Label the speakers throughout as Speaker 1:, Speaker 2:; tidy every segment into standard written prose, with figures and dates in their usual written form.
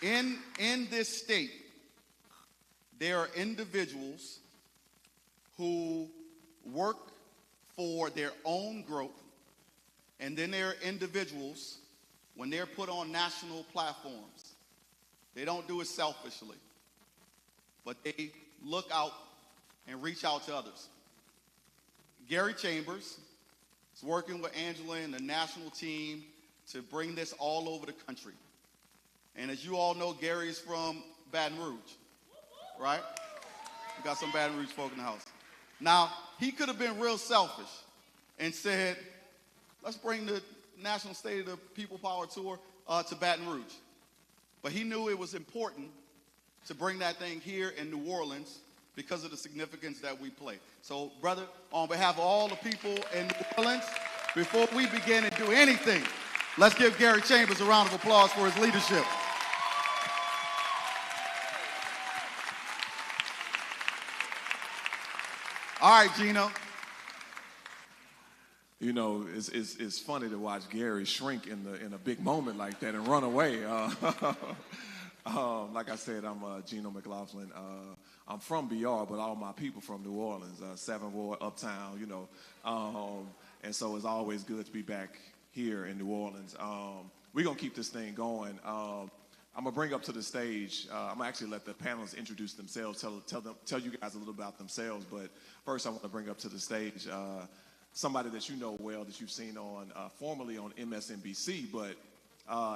Speaker 1: In this state, there are individuals who work for their own growth, and then there are individuals, when they're put on national platforms, they don't do it selfishly, but they look out and reach out to others. Gary Chambers is working with Angela and the national team to bring this all over the country. And as you all know, Gary is from Baton Rouge, right? We got some Baton Rouge folk in the house. Now, he could have been real selfish and said, let's bring the National State of the People Power Tour to Baton Rouge. But he knew it was important to bring that thing here in New Orleans because of the significance that we play. So, brother, on behalf of all the people in New Orleans, before we begin and do anything, let's give Gary Chambers a round of applause for his leadership. All right, Gino.
Speaker 2: You know, it's funny to watch Gary shrink in a big moment like that and run away. Like I said, I'm Gino McLaughlin. I'm from BR, but all my people from New Orleans, 7th Ward, Uptown, you know. And so it's always good to be back here in New Orleans. We're going to keep this thing going. I'm going to bring up to the stage. I'm going to actually let the panelists introduce themselves, tell you guys a little about themselves. But first, I want to bring up to the stage somebody that you know well, that you've seen on formerly on MSNBC. But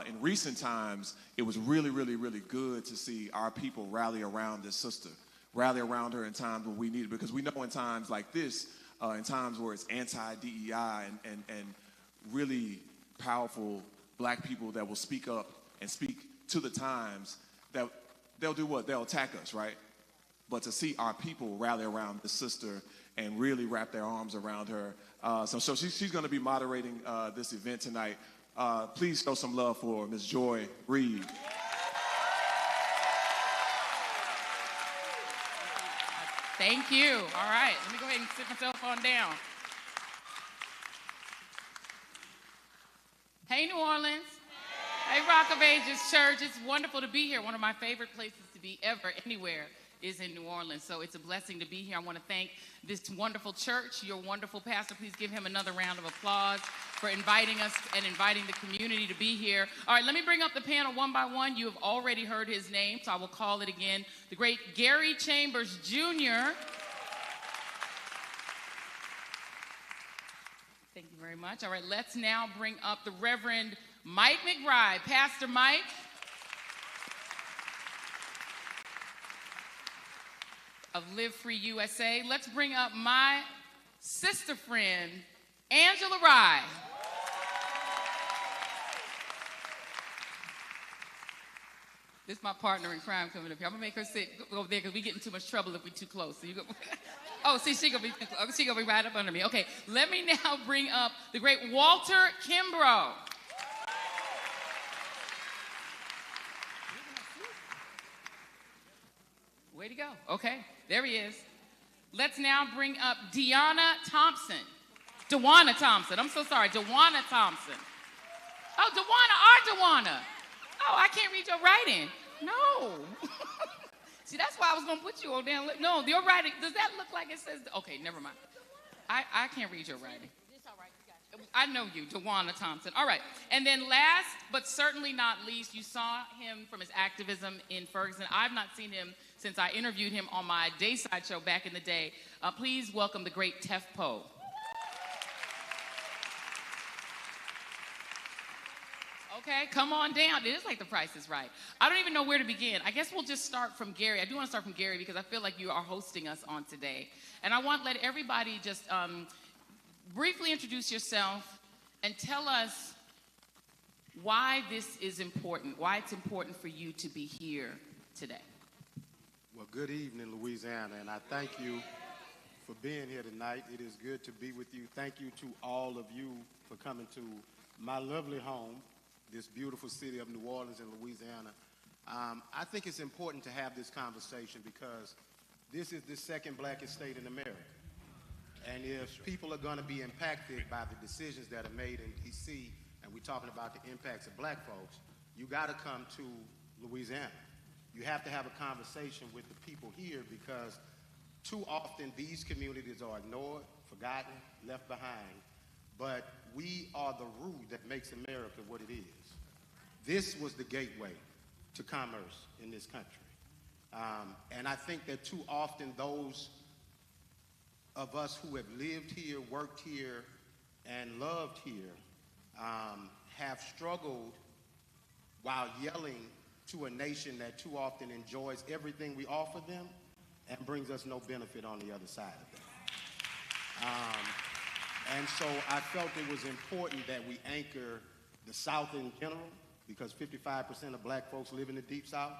Speaker 2: in recent times, it was really, really, really good to see our people rally around this sister, rally around her in times when we need it. Because we know in times like this, in times where it's anti-DEI and really powerful black people that will speak up and speak to the times, that they'll do what? They'll attack us, right? But to see our people rally around the sister and really wrap their arms around her. So she's going to be moderating this event tonight. Please show some love for Ms. Joy Reid.
Speaker 3: Thank you. All right, let me go ahead and sit myself on down. Hey, New Orleans. Hey, Rock of Ages Church. It's wonderful to be here. One of my favorite places to be ever, anywhere, is in New Orleans. So it's a blessing to be here. I want to thank this wonderful church, your wonderful pastor. Please give him another round of applause for inviting us and inviting the community to be here. All right, let me bring up the panel one by one. You have already heard his name, so I will call it again. The great Gary Chambers, Jr. Thank you very much. All right, let's now bring up the Reverend Mike McBride. Pastor Mike. Of Live Free USA. Let's bring up my sister friend, Angela Rye. This is my partner in crime coming up here. I'm gonna make her sit over there because we get in too much trouble if we're too close. So you go. Oh, see, she gonna be right up under me. Okay, let me now bring up the great Walter Kimbrough. Way to go. Okay, there he is. Let's now bring up Deanna Thompson. DeWanna Thompson. I'm so sorry, DeWanna Thompson. Oh, DeWanna. Oh, I can't read your writing. No. See, that's why I was going to put you on down. No, your writing, does that look like it says? Okay, never mind. I can't read your writing. It's all right. You got it. I know you, DeWanna Thompson. All right. And then last, but certainly not least, you saw him from his activism in Ferguson. I've not seen him since I interviewed him on my Dayside show back in the day. Please welcome the great Tef Poe. Okay, come on down. It is like The Price is Right. I don't even know where to begin. I guess we'll just start from Gary. I do want to start from Gary because I feel like you are hosting us on today. And I want to let everybody just briefly introduce yourself and tell us why this is important, why it's important for you to be here today.
Speaker 4: Well, good evening, Louisiana, and I thank you for being here tonight. It is good to be with you. Thank you to all of you for coming to my lovely home, this beautiful city of New Orleans in Louisiana. I think it's important to have this conversation because this is the second blackest state in America. And if people are going to be impacted by the decisions that are made in D.C., and we're talking about the impacts of black folks, you got to come to Louisiana. You have to have a conversation with the people here because too often these communities are ignored, forgotten, left behind, but we are the root that makes America what it is. This was the gateway to commerce in this country. And I think that too often those of us who have lived here, worked here, and loved here have struggled while yelling to a nation that too often enjoys everything we offer them and brings us no benefit on the other side of that. And so I felt it was important that we anchor the South in general, because 55% of black folks live in the Deep South.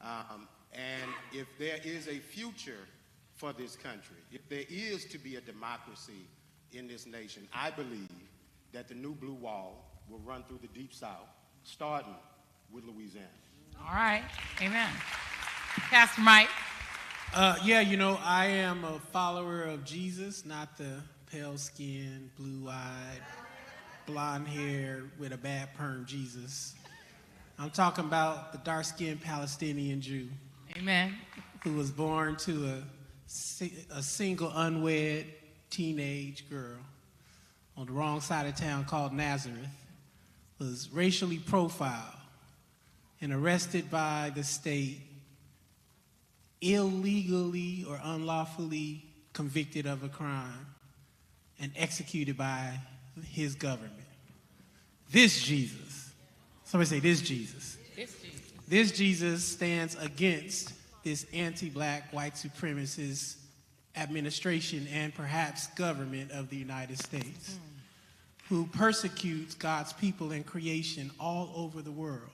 Speaker 4: And if there is a future for this country, if there is to be a democracy in this nation, I believe that the new blue wall will run through the Deep South, starting with Louisiana.
Speaker 3: All right. Amen. Pastor Mike.
Speaker 5: Yeah, you know, I am a follower of Jesus, not the pale-skinned, blue-eyed, blonde hair with a bad perm Jesus. I'm talking about the dark-skinned Palestinian Jew.
Speaker 3: Amen.
Speaker 5: Who was born to a single unwed teenage girl on the wrong side of town called Nazareth, was racially profiled and arrested by the state, illegally or unlawfully convicted of a crime, and executed by his government. This Jesus, somebody say this Jesus.
Speaker 3: This Jesus.
Speaker 5: This Jesus stands against this anti-black, white supremacist administration and perhaps government of the United States, who persecutes God's people and creation all over the world.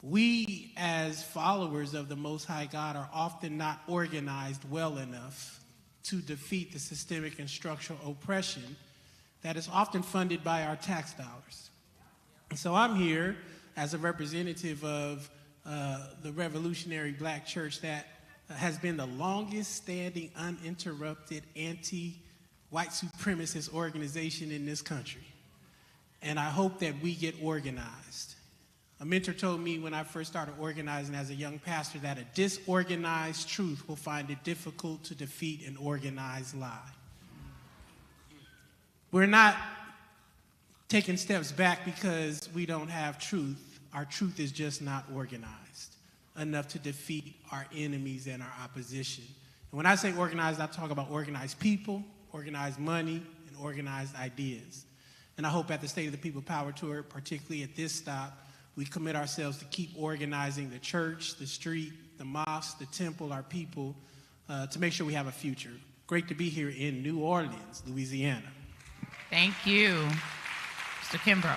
Speaker 5: We, as followers of the Most High God, are often not organized well enough to defeat the systemic and structural oppression that is often funded by our tax dollars. And so I'm here as a representative of the revolutionary black church that has been the longest standing, uninterrupted, anti-white supremacist organization in this country. And I hope that we get organized. A mentor told me when I first started organizing as a young pastor that a disorganized truth will find it difficult to defeat an organized lie. We're not taking steps back because we don't have truth. Our truth is just not organized enough to defeat our enemies and our opposition. And when I say organized, I talk about organized people, organized money, and organized ideas. And I hope at the State of the People Power Tour, particularly at this stop, we commit ourselves to keep organizing the church, the street, the mosque, the temple, our people, to make sure we have a future. Great to be here in New Orleans, Louisiana.
Speaker 3: Thank you. Mr. Kimbrough.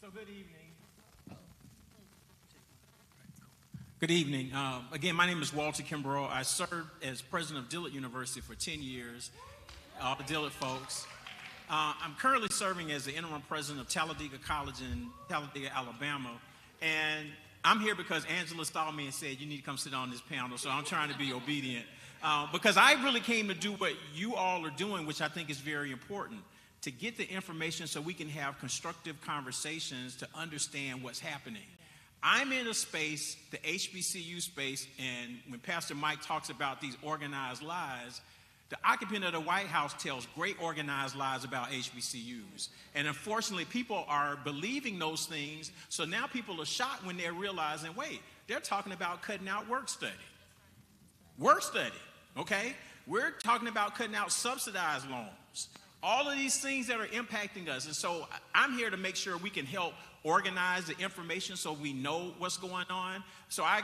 Speaker 6: So good evening. Good evening. Again, my name is Walter Kimbrough. I served as president of Dillard University for 10 years, all the Dillard folks. I'm currently serving as the interim president of Talladega College in Talladega, Alabama. And I'm here because Angela saw me and said, you need to come sit on this panel. So I'm trying to be obedient. Because I really came to do what you all are doing, which I think is very important, to get the information so we can have constructive conversations to understand what's happening. I'm in a space, the HBCU space, and when Pastor Mike talks about these organized lies, the occupant of the White House tells great organized lies about HBCUs. And unfortunately, people are believing those things, so now people are shocked when they're realizing, wait, they're talking about cutting out work study. Work study, okay? We're talking about cutting out subsidized loans. All of these things that are impacting us. And so I'm here to make sure we can help organize the information so we know what's going on. So I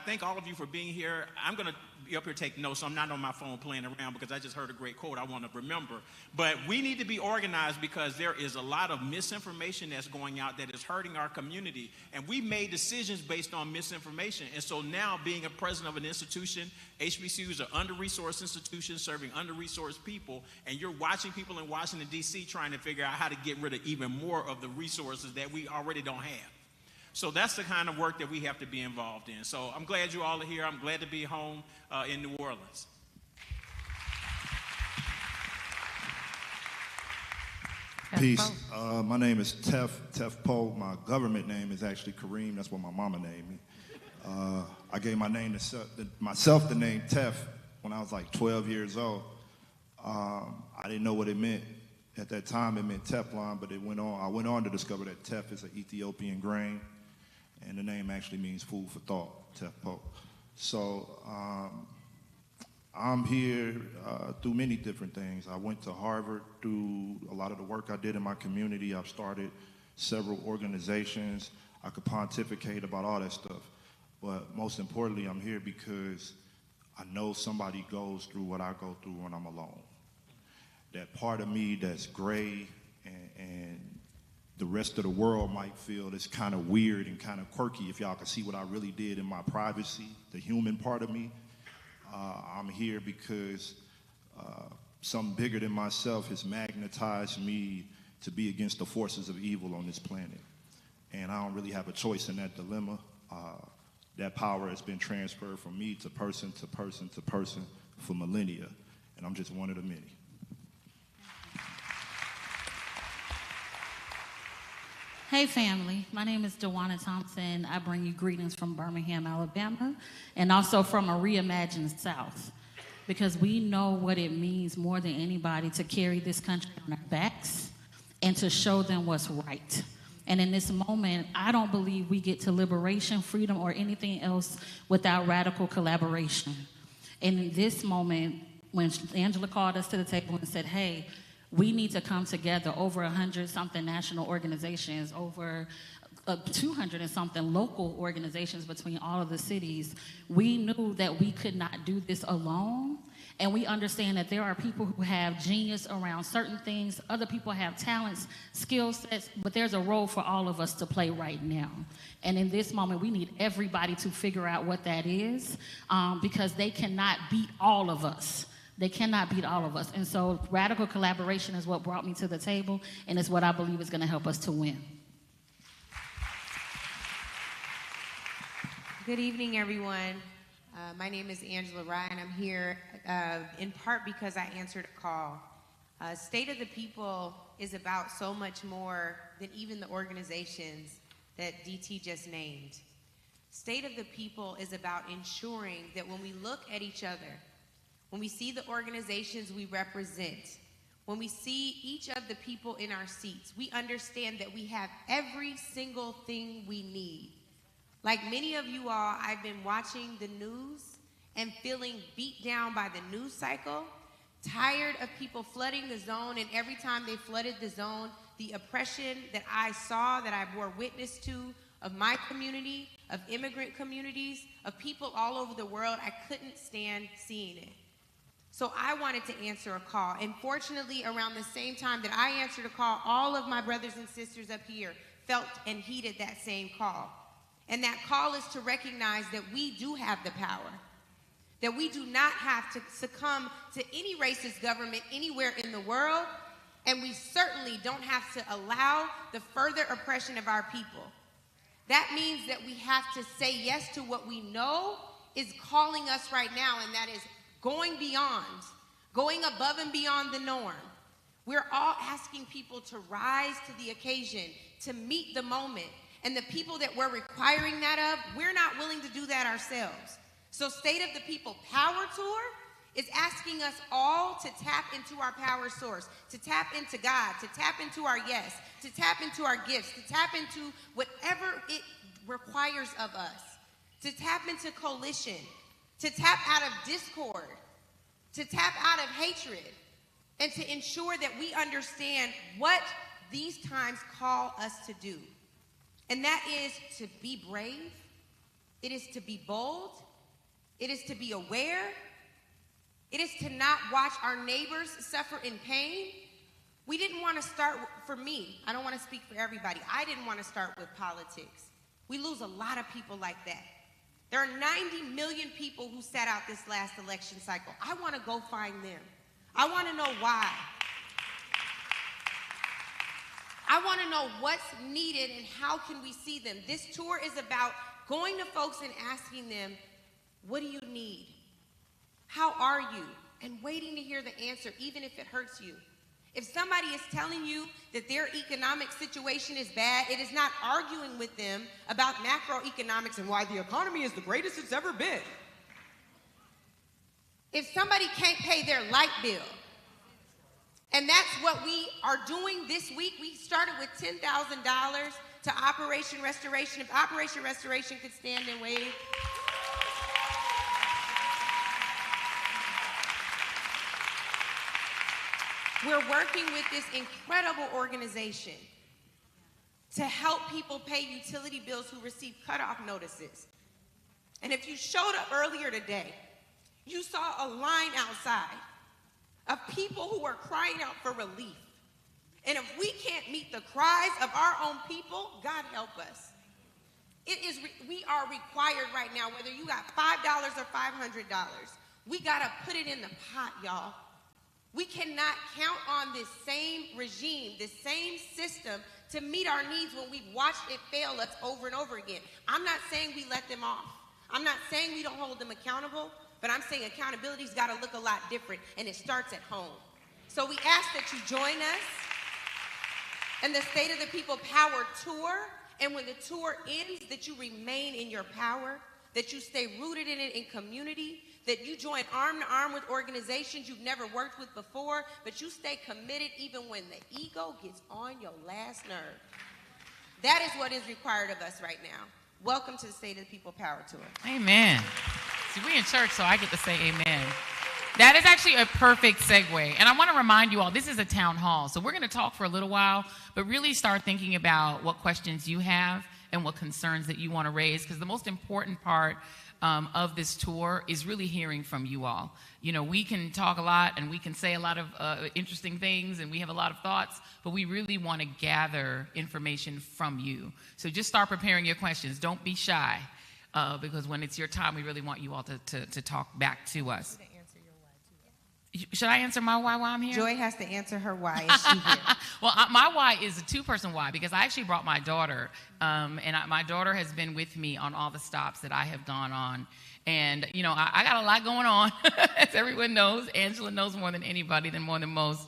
Speaker 6: thank all of you for being here. I'm going to be up here taking notes, so I'm not on my phone playing around because I just heard a great quote I want to remember. But we need to be organized because there is a lot of misinformation that's going out that is hurting our community. And we made decisions based on misinformation. And so now being a president of an institution, HBCUs are under-resourced institutions serving under-resourced people, and you're watching people in Washington, D.C. trying to figure out how to get rid of even more of the resources that we already don't have. So that's the kind of work that we have to be involved in. So I'm glad you all are here. I'm glad to be home in New Orleans.
Speaker 7: Peace. My name is Tef Poe. My government name is actually Kareem. That's what my mama named me. I gave myself the name Tef when I was like 12 years old. I didn't know what it meant. At that time, it meant Teflon, but I went on to discover that Tef is an Ethiopian grain, and the name actually means food for thought, Tef Poe. So I'm here through many different things. I went to Harvard through a lot of the work I did in my community. I've started several organizations. I could pontificate about all that stuff. But most importantly, I'm here because I know somebody goes through what I go through when I'm alone. That part of me that's gray and the rest of the world might feel it's kind of weird and kind of quirky if y'all can see what I really did in my privacy, the human part of me. I'm here because something bigger than myself has magnetized me to be against the forces of evil on this planet. And I don't really have a choice in that dilemma. That power has been transferred from me to person to person to person for millennia. And I'm just one of the many.
Speaker 8: Hey family, my name is Dewana Thompson. I bring you greetings from Birmingham, Alabama, and also from a reimagined South, because we know what it means more than anybody to carry this country on our backs and to show them what's right. And in this moment, I don't believe we get to liberation, freedom, or anything else without radical collaboration. And in this moment, when Angela called us to the table and said, hey, we need to come together, over 100-something national organizations, over 200 and something local organizations between all of the cities. We knew that we could not do this alone. And we understand that there are people who have genius around certain things. Other people have talents, skill sets, but there's a role for all of us to play right now. And in this moment, we need everybody to figure out what that is, because they cannot beat all of us. They cannot beat all of us. And so radical collaboration is what brought me to the table, and it's what I believe is going to help us to win.
Speaker 9: Good evening, everyone. My name is Angela Ryan. I'm here in part because I answered a call. State of the People is about so much more than even the organizations that DT just named. State of the People is about ensuring that when we look at each other, when we see the organizations we represent, when we see each of the people in our seats, we understand that we have every single thing we need. Like many of you all, I've been watching the news and feeling beat down by the news cycle, tired of people flooding the zone, and every time they flooded the zone, the oppression that I saw, that I bore witness to, of my community, of immigrant communities, of people all over the world, I couldn't stand seeing it. So I wanted to answer a call. And fortunately, around the same time that I answered a call, all of my brothers and sisters up here felt and heeded that same call. And that call is to recognize that we do have the power, that we do not have to succumb to any racist government anywhere in the world, and we certainly don't have to allow the further oppression of our people. That means that we have to say yes to what we know is calling us right now, and that is going beyond, going above and beyond the norm. We're all asking people to rise to the occasion, to meet the moment. And the people that we're requiring that of, we're not willing to do that ourselves. So State of the People Power Tour is asking us all to tap into our power source, to tap into God, to tap into our yes, to tap into our gifts, to tap into whatever it requires of us, to tap into coalition, to tap out of discord, to tap out of hatred, and to ensure that we understand what these times call us to do. And that is to be brave, it is to be bold, it is to be aware, it is to not watch our neighbors suffer in pain. We didn't want to start, for me, I don't want to speak for everybody, I didn't want to start with politics. We lose a lot of people like that. There are 90 million people who sat out this last election cycle. I want to go find them. I want to know why. I want to know what's needed and how can we see them. This tour is about going to folks and asking them, what do you need? How are you? And waiting to hear the answer, even if it hurts you. If somebody is telling you that their economic situation is bad, it is not arguing with them about macroeconomics and why the economy is the greatest it's ever been. If somebody can't pay their light bill, and that's what we are doing this week, we started with $10,000 to Operation Restoration. If Operation Restoration could stand and wave. We're working with this incredible organization to help people pay utility bills who receive cutoff notices. And if you showed up earlier today, you saw a line outside of people who are crying out for relief. And if we can't meet the cries of our own people, God help us. We are required right now, whether you got $5 or $500, we gotta put it in the pot, y'all. We cannot count on this same regime, this same system to meet our needs when we've watched it fail us over and over again. I'm not saying we let them off. I'm not saying we don't hold them accountable, but I'm saying accountability's gotta look a lot different, and it starts at home. So we ask that you join us in the State of the People Power Tour, and when the tour ends, that you remain in your power, that you stay rooted in it in community, that you join arm to arm with organizations you've never worked with before, but you stay committed even when the ego gets on your last nerve. That is what is required of us right now. Welcome to the State of the People Power Tour.
Speaker 3: Amen. See, we in church, so I get to say amen. That is actually a perfect segue. And I want to remind you all, this is a town hall. So we're going to talk for a little while, but really start thinking about what questions you have and what concerns that you want to raise, because the most important part of this tour is really hearing from you all. You know, we can talk a lot and we can say a lot of interesting things and we have a lot of thoughts, but we really want to gather information from you. So just start preparing your questions. Don't be shy, because when it's your time, we really want you all to talk back to us. Should I answer my why I'm here?
Speaker 9: Joy has to answer her why. Is she here?
Speaker 3: Well, my why is a two-person why, because I actually brought my daughter, my daughter has been with me on all the stops that I have gone on. And, you know, I got a lot going on, as everyone knows. Angela knows more than anybody, more than most.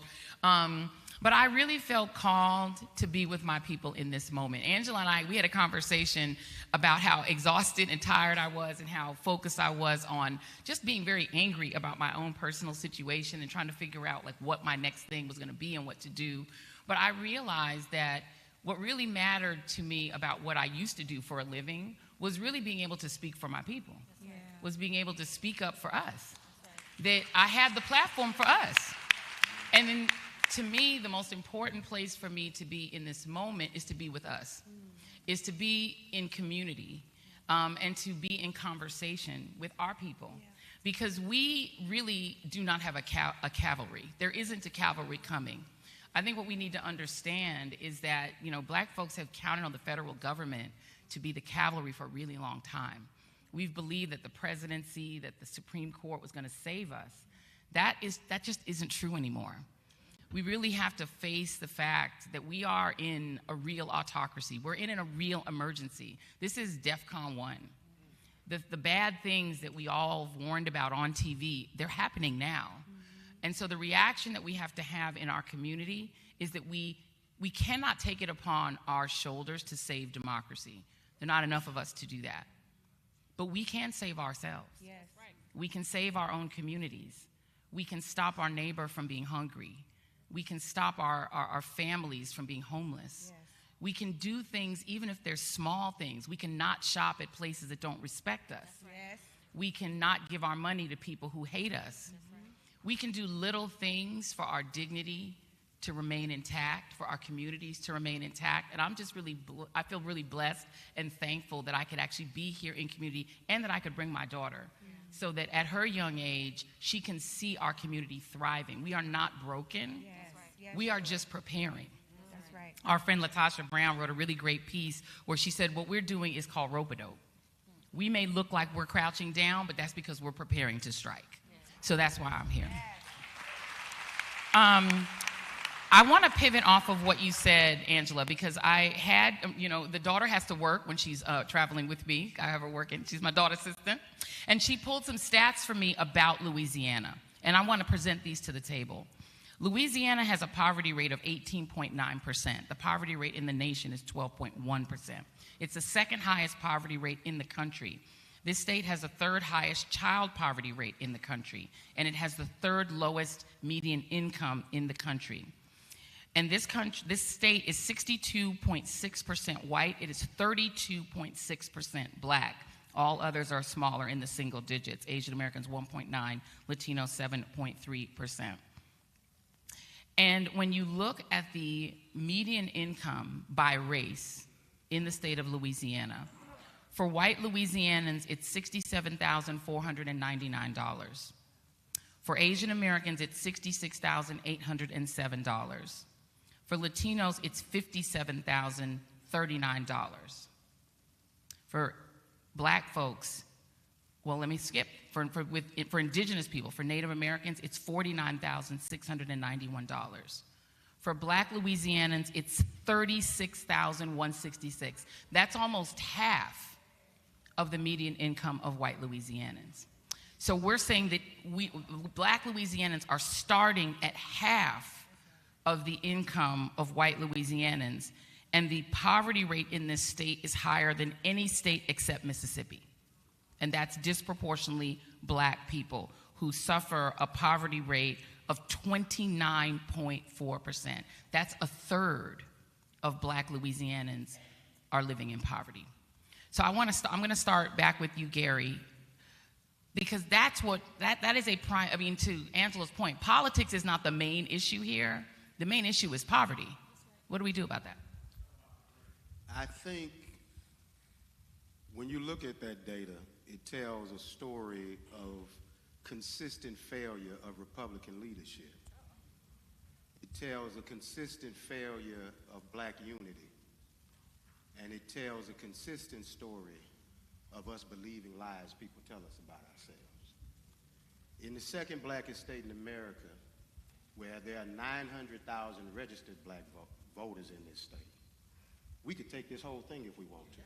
Speaker 3: But I really felt called to be with my people in this moment. Angela and I, we had a conversation about how exhausted and tired I was and how focused I was on just being very angry about my own personal situation and trying to figure out like what my next thing was going to be and what to do. But I realized that what really mattered to me about what I used to do for a living was really being able to speak for my people, was being able to speak up for us, that I had the platform for us. And then to me, the most important place for me to be in this moment is to be with us, is to be in community, and to be in conversation with our people. Because we really do not have a cavalry. There isn't a cavalry coming. I think what we need to understand is that, you know, black folks have counted on the federal government to be the cavalry for a really long time. We've believed that the presidency, that the Supreme Court was going to save us. That just isn't true anymore. We really have to face the fact that we are in a real autocracy. We're in a real emergency. This is DEFCON 1. The bad things that we all warned about on TV, they're happening now. And so the reaction that we have to have in our community is that we cannot take it upon our shoulders to save democracy. There are not enough of us to do that. But we can save ourselves.
Speaker 9: Yes. Right.
Speaker 3: We can save our own communities. We can stop our neighbor from being hungry. We can stop our families from being homeless. Yes. We can do things even if they're small things. We can not shop at places that don't respect us.
Speaker 9: Yes.
Speaker 3: We can not give our money to people who hate us. Right. We can do little things for our dignity to remain intact, for our communities to remain intact. And I'm just I feel really blessed and thankful that I could actually be here in community and that I could bring my daughter. So that at her young age, she can see our community thriving. We are not broken.
Speaker 9: Yes. Yes.
Speaker 3: We are just preparing.
Speaker 9: That's right.
Speaker 3: Our friend Latasha Brown wrote a really great piece where she said what we're doing is called rope-a-dope. We may look like we're crouching down, but that's because we're preparing to strike. So that's why I'm here. I want to pivot off of what you said, Angela, because I had, you know, the daughter has to work when she's traveling with me. I have her working. She's my daughter's assistant. And she pulled some stats for me about Louisiana. And I want to present these to the table. Louisiana has a poverty rate of 18.9%. The poverty rate in the nation is 12.1%. It's the second highest poverty rate in the country. This state has the third highest child poverty rate in the country, and it has the third lowest median income in the country. And this state is 62.6% white. It is 32.6% black. All others are smaller in the single digits. Asian Americans 1.9, Latino 7.3%. And when you look at the median income by race in the state of Louisiana, for white Louisianans, it's $67,499. For Asian Americans, it's $66,807. For Latinos, it's $57,039. For black folks, well, let me skip. For indigenous people, for Native Americans, it's $49,691. For black Louisianans, it's $36,166. That's almost half of the median income of white Louisianans. So we're saying that black Louisianans are starting at half of the income of white Louisianans, and the poverty rate in this state is higher than any state except Mississippi. And that's disproportionately black people who suffer a poverty rate of 29.4%. That's a third of black Louisianans are living in poverty. So I'm going to start back with you, Gary, because that's what, that is a prime, I mean, to Angela's point, politics is not the main issue here. The main issue is poverty. What do we do about that?
Speaker 4: I think when you look at that data, it tells a story of consistent failure of Republican leadership. It tells a consistent failure of black unity. And it tells a consistent story of us believing lies people tell us about ourselves. In the second blackest state in America, where there are 900,000 registered black voters in this state, we could take this whole thing if we want to.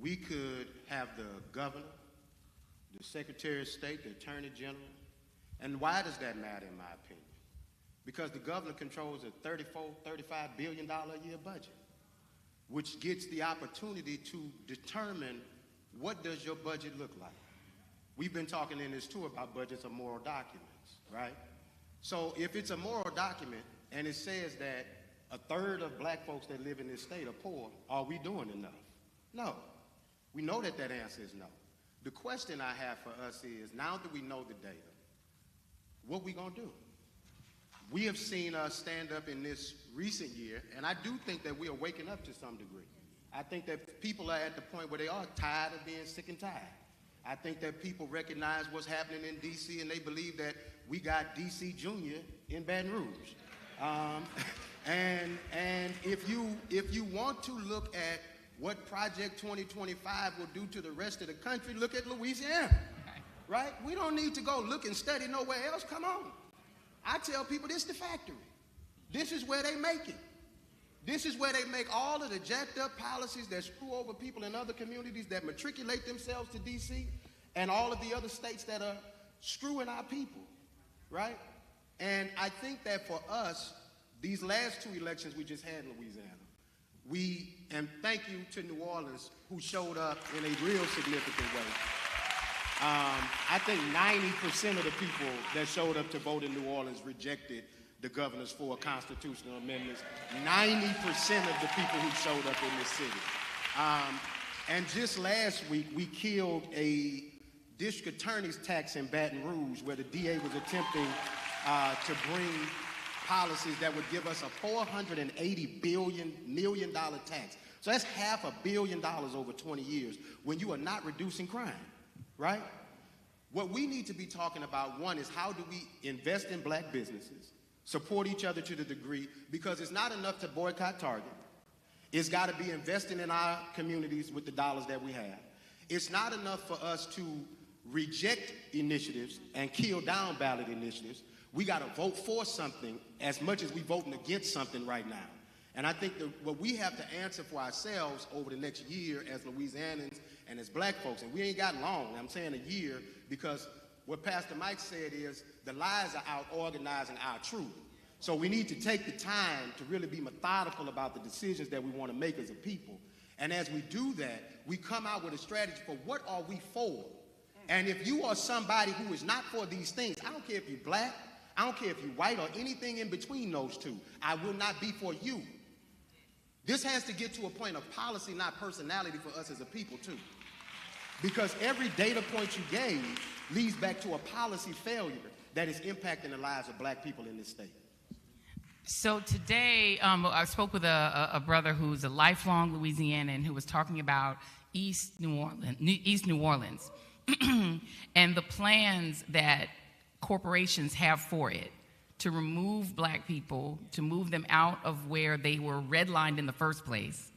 Speaker 4: We could have the governor, the Secretary of State, the Attorney General. And why does that matter, in my opinion? Because the governor controls a $34, $35 billion a year budget, which gets the opportunity to determine what does your budget look like. We've been talking in this tour about budgets of moral documents, right? So if it's a moral document and it says that a third of black folks that live in this state are poor, are we doing enough? No. We know that that answer is no. The question I have for us is, now that we know the data, what we gonna do? We have seen us stand up in this recent year, and I do think that we are waking up to some degree. I think that people are at the point where they are tired of being sick and tired. I think that people recognize what's happening in D.C. and they believe that we got D.C. Junior in Baton Rouge. And if you want to look at what Project 2025 will do to the rest of the country, look at Louisiana, right? We don't need to go look and study nowhere else. Come on. I tell people this is the factory. This is where they make it. This is where they make all of the jacked up policies that screw over people in other communities that matriculate themselves to D.C. and all of the other states that are screwing our people, right? And I think that for us, these last two elections we just had in Louisiana, and thank you to New Orleans, who showed up in a real significant way. I think 90% of the people that showed up to vote in New Orleans rejected the governor's 4 constitutional amendments. 90% of the people who showed up in this city. And just last week, we killed a district attorney's tax in Baton Rouge, where the DA was attempting to bring policies that would give us a $480 million tax. So that's $500 million over 20 years when you are not reducing crime, right? What we need to be talking about, one, is how do we invest in black businesses, support each other to the degree, because it's not enough to boycott Target. It's got to be investing in our communities with the dollars that we have. It's not enough for us to reject initiatives and kill down ballot initiatives. We got to vote for something as much as we're voting against something right now. And I think that what we have to answer for ourselves over the next year as Louisianans and as black folks, and we ain't got long, I'm saying a year, because What Pastor Mike said is the lies are out organizing our truth. So we need to take the time to really be methodical about the decisions that we want to make as a people. And as we do that, we come out with a strategy for what are we for. And if you are somebody who is not for these things, I don't care if you're black, I don't care if you're white or anything in between those two, I will not be for you. This has to get to a point of policy, not personality for us as a people too. Because every data point you gave leads back to a policy failure that is impacting the lives of black people in this state.
Speaker 3: So today, I spoke with a brother who's a lifelong Louisianan who was talking about East New Orleans, and the plans that corporations have for it to remove black people, to move them out of where they were redlined in the first place,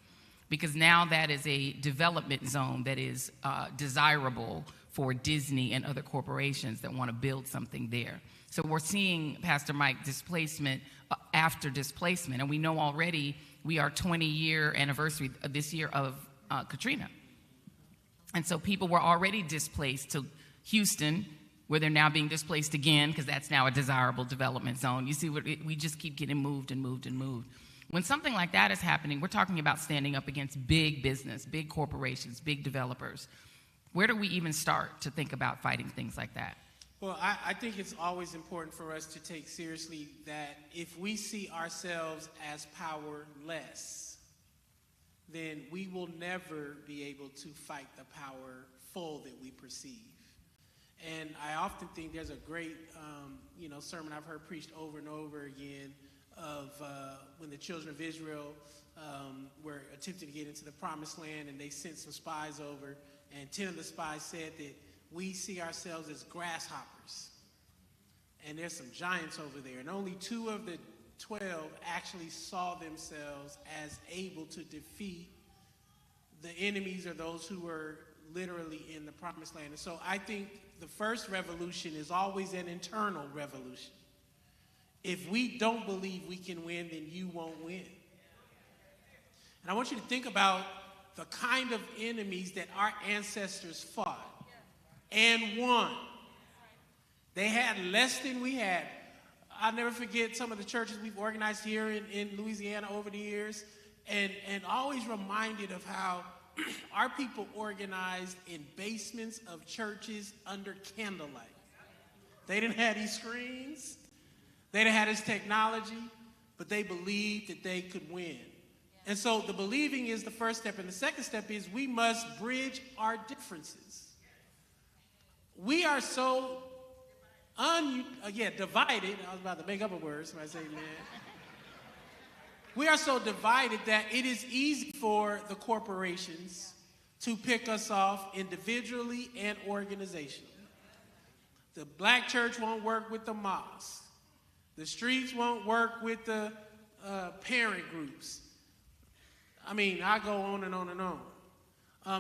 Speaker 3: because now that is a development zone that is desirable for Disney and other corporations that want to build something there. So we're seeing, Pastor Mike, displacement after displacement, and we know already we are 20-year anniversary this year of Katrina. And so people were already displaced to Houston, where they're now being displaced again, because that's now a desirable development zone. You see, we just keep getting moved and moved and moved. When something like that is happening, we're talking about standing up against big business, big corporations, big developers. Where do we even start to think about fighting things like that?
Speaker 5: Well, I think it's always important for us to take seriously that if we see ourselves as powerless, then we will never be able to fight the powerful that we perceive. And I often think there's a great, sermon I've heard preached over and over again of when the children of Israel were attempting to get into the promised land, and they sent some spies over, and 10 of the spies said that we see ourselves as grasshoppers, and there's some giants over there. And only 2 of the 12 actually saw themselves as able to defeat the enemies or those who were literally in the promised land. And so I think the first revolution is always an internal revolution. If we don't believe we can win, then you won't win. And I want you to think about the kind of enemies that our ancestors fought and won. They had less than we had. I'll never forget some of the churches we've organized here in Louisiana over the years, and always reminded of how our people organized in basements of churches under candlelight. They didn't have these screens. They didn't have this technology, but they believed that they could win. And so the believing is the first step, and the second step is we must bridge our differences. We are so divided. I was about to make up a word. Somebody say amen. We are so divided that it is easy for the corporations to pick us off individually and organizationally. The black church won't work with the mosque. The streets won't work with the parent groups. I mean, I go on and on and on.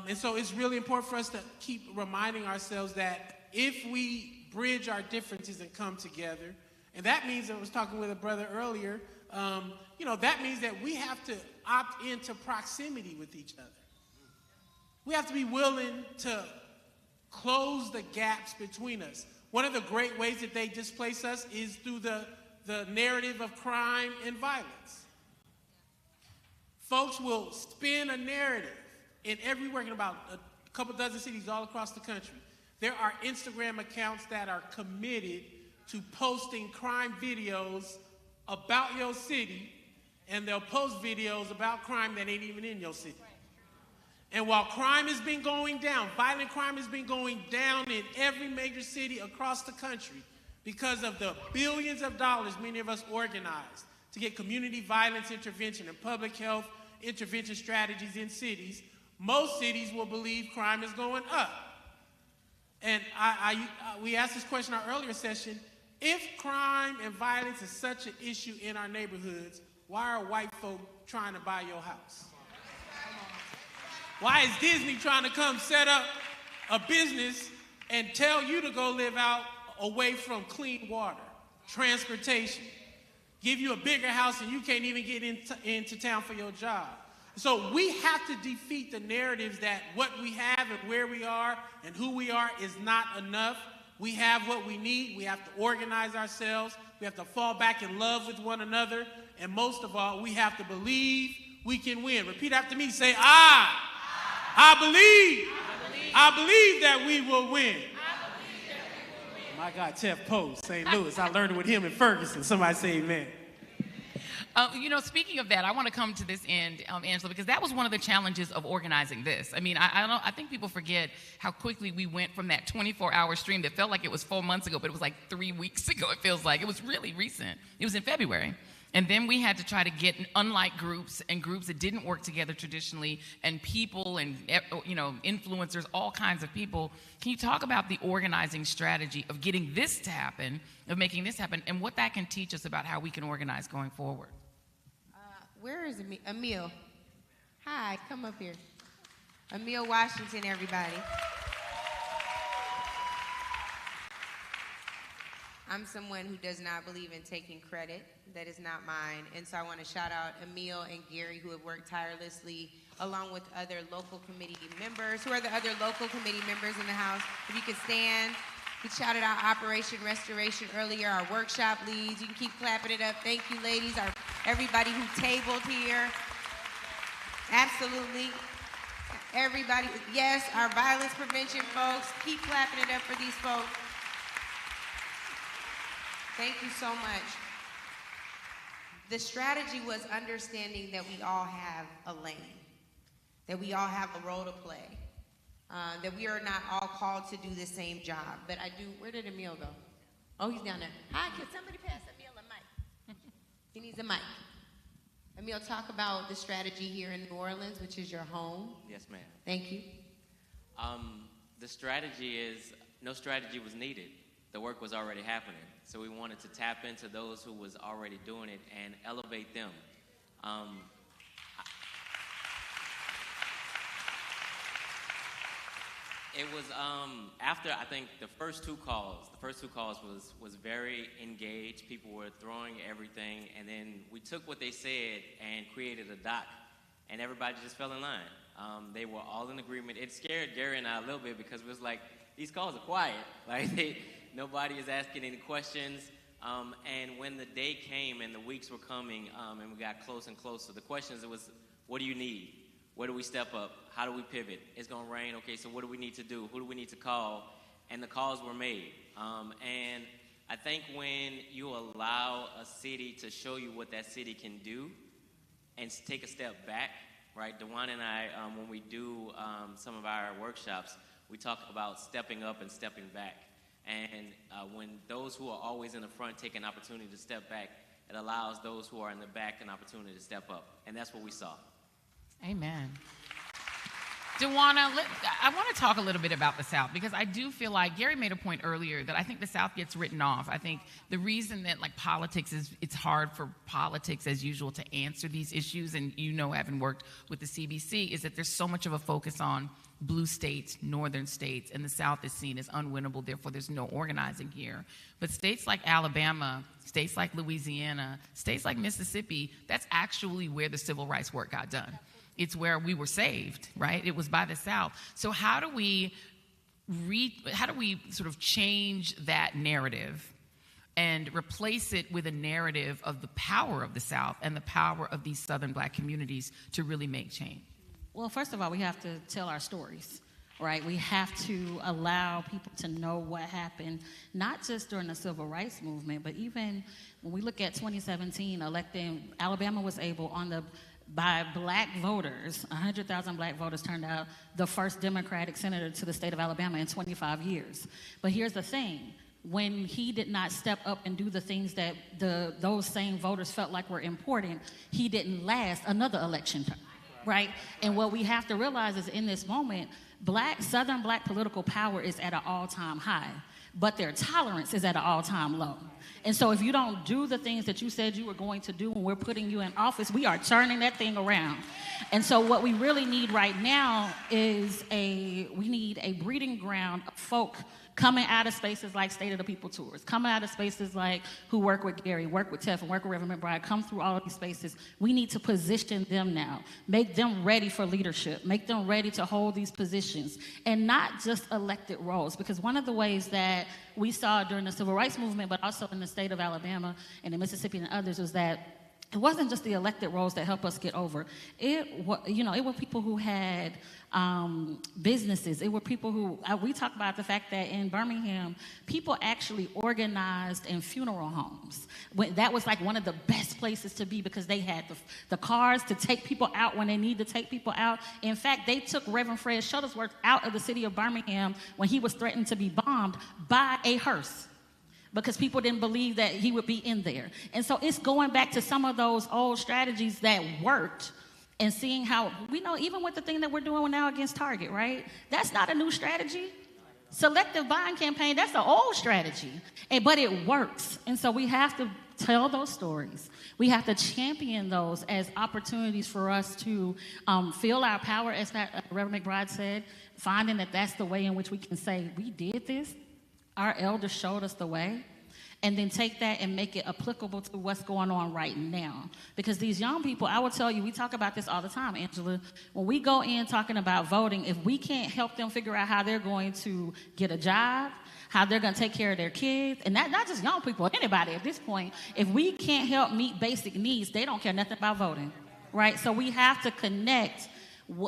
Speaker 5: And so it's really important for us to keep reminding ourselves that if we bridge our differences and come together, and that means, I was talking with a brother earlier, that means that we have to opt into proximity with each other. We have to be willing to close the gaps between us. One of the great ways that they displace us is through the narrative of crime and violence. Folks will spin a narrative in everywhere, in about a couple dozen cities all across the country. There are Instagram accounts that are committed to posting crime videos about your city, and they'll post videos about crime that ain't even in your city. And while crime has been going down, violent crime has been going down in every major city across the country because of the billions of dollars many of us organized to get community violence intervention and public health intervention strategies in cities, most cities will believe crime is going up. And we asked this question in our earlier session: if crime and violence is such an issue in our neighborhoods, why are white folk trying to buy your house? Why is Disney trying to come set up a business and tell you to go live out away from clean water, transportation, give you a bigger house and you can't even get into town for your job? So we have to defeat the narratives that what we have and where we are and who we are is not enough. We have what we need. We have to organize ourselves. We have to fall back in love with one another. And most of all, we have to believe we can win. Repeat after me. Say, I believe. I believe that we will win. My God, Jeff Post, St. Louis. I learned it with him in Ferguson. Somebody say amen.
Speaker 3: Speaking of that, I want to come to this end, Angela, because that was one of the challenges of organizing this. I mean, I think people forget how quickly we went from that 24-hour stream that felt like it was 4 months ago, but it was like 3 weeks ago, it feels like. It was really recent. It was in February. And then we had to try to get unlike groups and groups that didn't work together traditionally and people and, influencers, all kinds of people. Can you talk about the organizing strategy of getting this to happen, of making this happen, and what that can teach us about how we can organize going forward?
Speaker 9: Where is Emil? Hi, come up here. Emil Washington, everybody. I'm someone who does not believe in taking credit. That is not mine. And so I want to shout out Emil and Gary, who have worked tirelessly, along with other local committee members. Who are the other local committee members in the house? If you could stand. We shouted out Operation Restoration earlier, our workshop leads. You can keep clapping it up. Thank you, ladies. Everybody who tabled here. Absolutely. Everybody. Yes, our violence prevention folks. Keep clapping it up for these folks. Thank you so much. The strategy was understanding that we all have a lane, that we all have a role to play. That we are not all called to do the same job. But I do, where did Emil go? Oh, he's down there. Hi, can somebody pass Emil a mic? He needs a mic. Emil, talk about the strategy here in New Orleans, which is your home.
Speaker 10: Yes, ma'am.
Speaker 9: Thank you.
Speaker 10: The strategy is, no strategy was needed. The work was already happening. So we wanted to tap into those who was already doing it and elevate them. It was after, I think, the first two calls was very engaged. People were throwing everything, and then we took what they said and created a doc, and everybody just fell in line. They were all in agreement. It scared Gary and I a little bit because it was like, these calls are quiet. Like, nobody is asking any questions. And when the day came and the weeks were coming and we got close and closer, the questions, it was, what do you need? Where do we step up? How do we pivot? It's going to rain. Okay, so what do we need to do? Who do we need to call? And the calls were made. And I think when you allow a city to show you what that city can do and take a step back, right? DeJuan and I, when we do some of our workshops, we talk about stepping up and stepping back. And when those who are always in the front take an opportunity to step back, it allows those who are in the back an opportunity to step up. And that's what we saw.
Speaker 3: Amen. DeJuana, I want to talk a little bit about the South because I do feel like Gary made a point earlier that I think the South gets written off. I think the reason that politics is, it's hard for politics as usual to answer these issues, and having worked with the CBC, is that there's so much of a focus on blue states, northern states, and the South is seen as unwinnable, therefore there's no organizing here. But states like Alabama, states like Louisiana, states like Mississippi, that's actually where the civil rights work got done. It's where we were saved, right? It was by the South. So how do we sort of change that narrative and replace it with a narrative of the power of the South and the power of these Southern Black communities to really make change?
Speaker 8: Well, first of all, we have to tell our stories, right? We have to allow people to know what happened, not just during the civil rights movement, but even when we look at 2017, Alabama was able by black voters, 100,000 black voters turned out the first Democratic senator to the state of Alabama in 25 years. But here's the thing. When he did not step up and do the things that those same voters felt like were important, he didn't last another election term, right? And what we have to realize is in this moment, Southern Black political power is at an all-time high, but their tolerance is at an all-time low. And so if you don't do the things that you said you were going to do when we're putting you in office, we are turning that thing around. And so what we really need right now is we need a breeding ground of folk coming out of spaces like State of the People Tours, coming out of spaces like who work with Gary, work with Tiff, and work with Reverend McBride, come through all of these spaces. We need to position them now, make them ready for leadership, make them ready to hold these positions, and not just elected roles. Because one of the ways that we saw during the Civil Rights Movement, but also in the state of Alabama and in Mississippi and others, was that it wasn't just the elected roles that helped us get over. It were people who had businesses. It were people who, we talk about the fact that in Birmingham, people actually organized in funeral homes. That was like one of the best places to be because they had the cars to take people out when they need to take people out. In fact, they took Reverend Fred Shuttlesworth out of the city of Birmingham when he was threatened to be bombed by a hearse, because people didn't believe that he would be in there. And so it's going back to some of those old strategies that worked and seeing how, we know even with the thing that we're doing now against Target, right? That's not a new strategy. Selective buying campaign, that's an old strategy, but it works. And so we have to tell those stories. We have to champion those as opportunities for us to feel our power, as Reverend McBride said, finding that that's the way in which we can say, we did this. Our elders showed us the way, and then take that and make it applicable to what's going on right now. Because these young people, I will tell you, we talk about this all the time, Angela. When we go in talking about voting, if we can't help them figure out how they're going to get a job, how they're going to take care of their kids, and not just young people, anybody at this point, if we can't help meet basic needs, they don't care nothing about voting, right? So we have to connect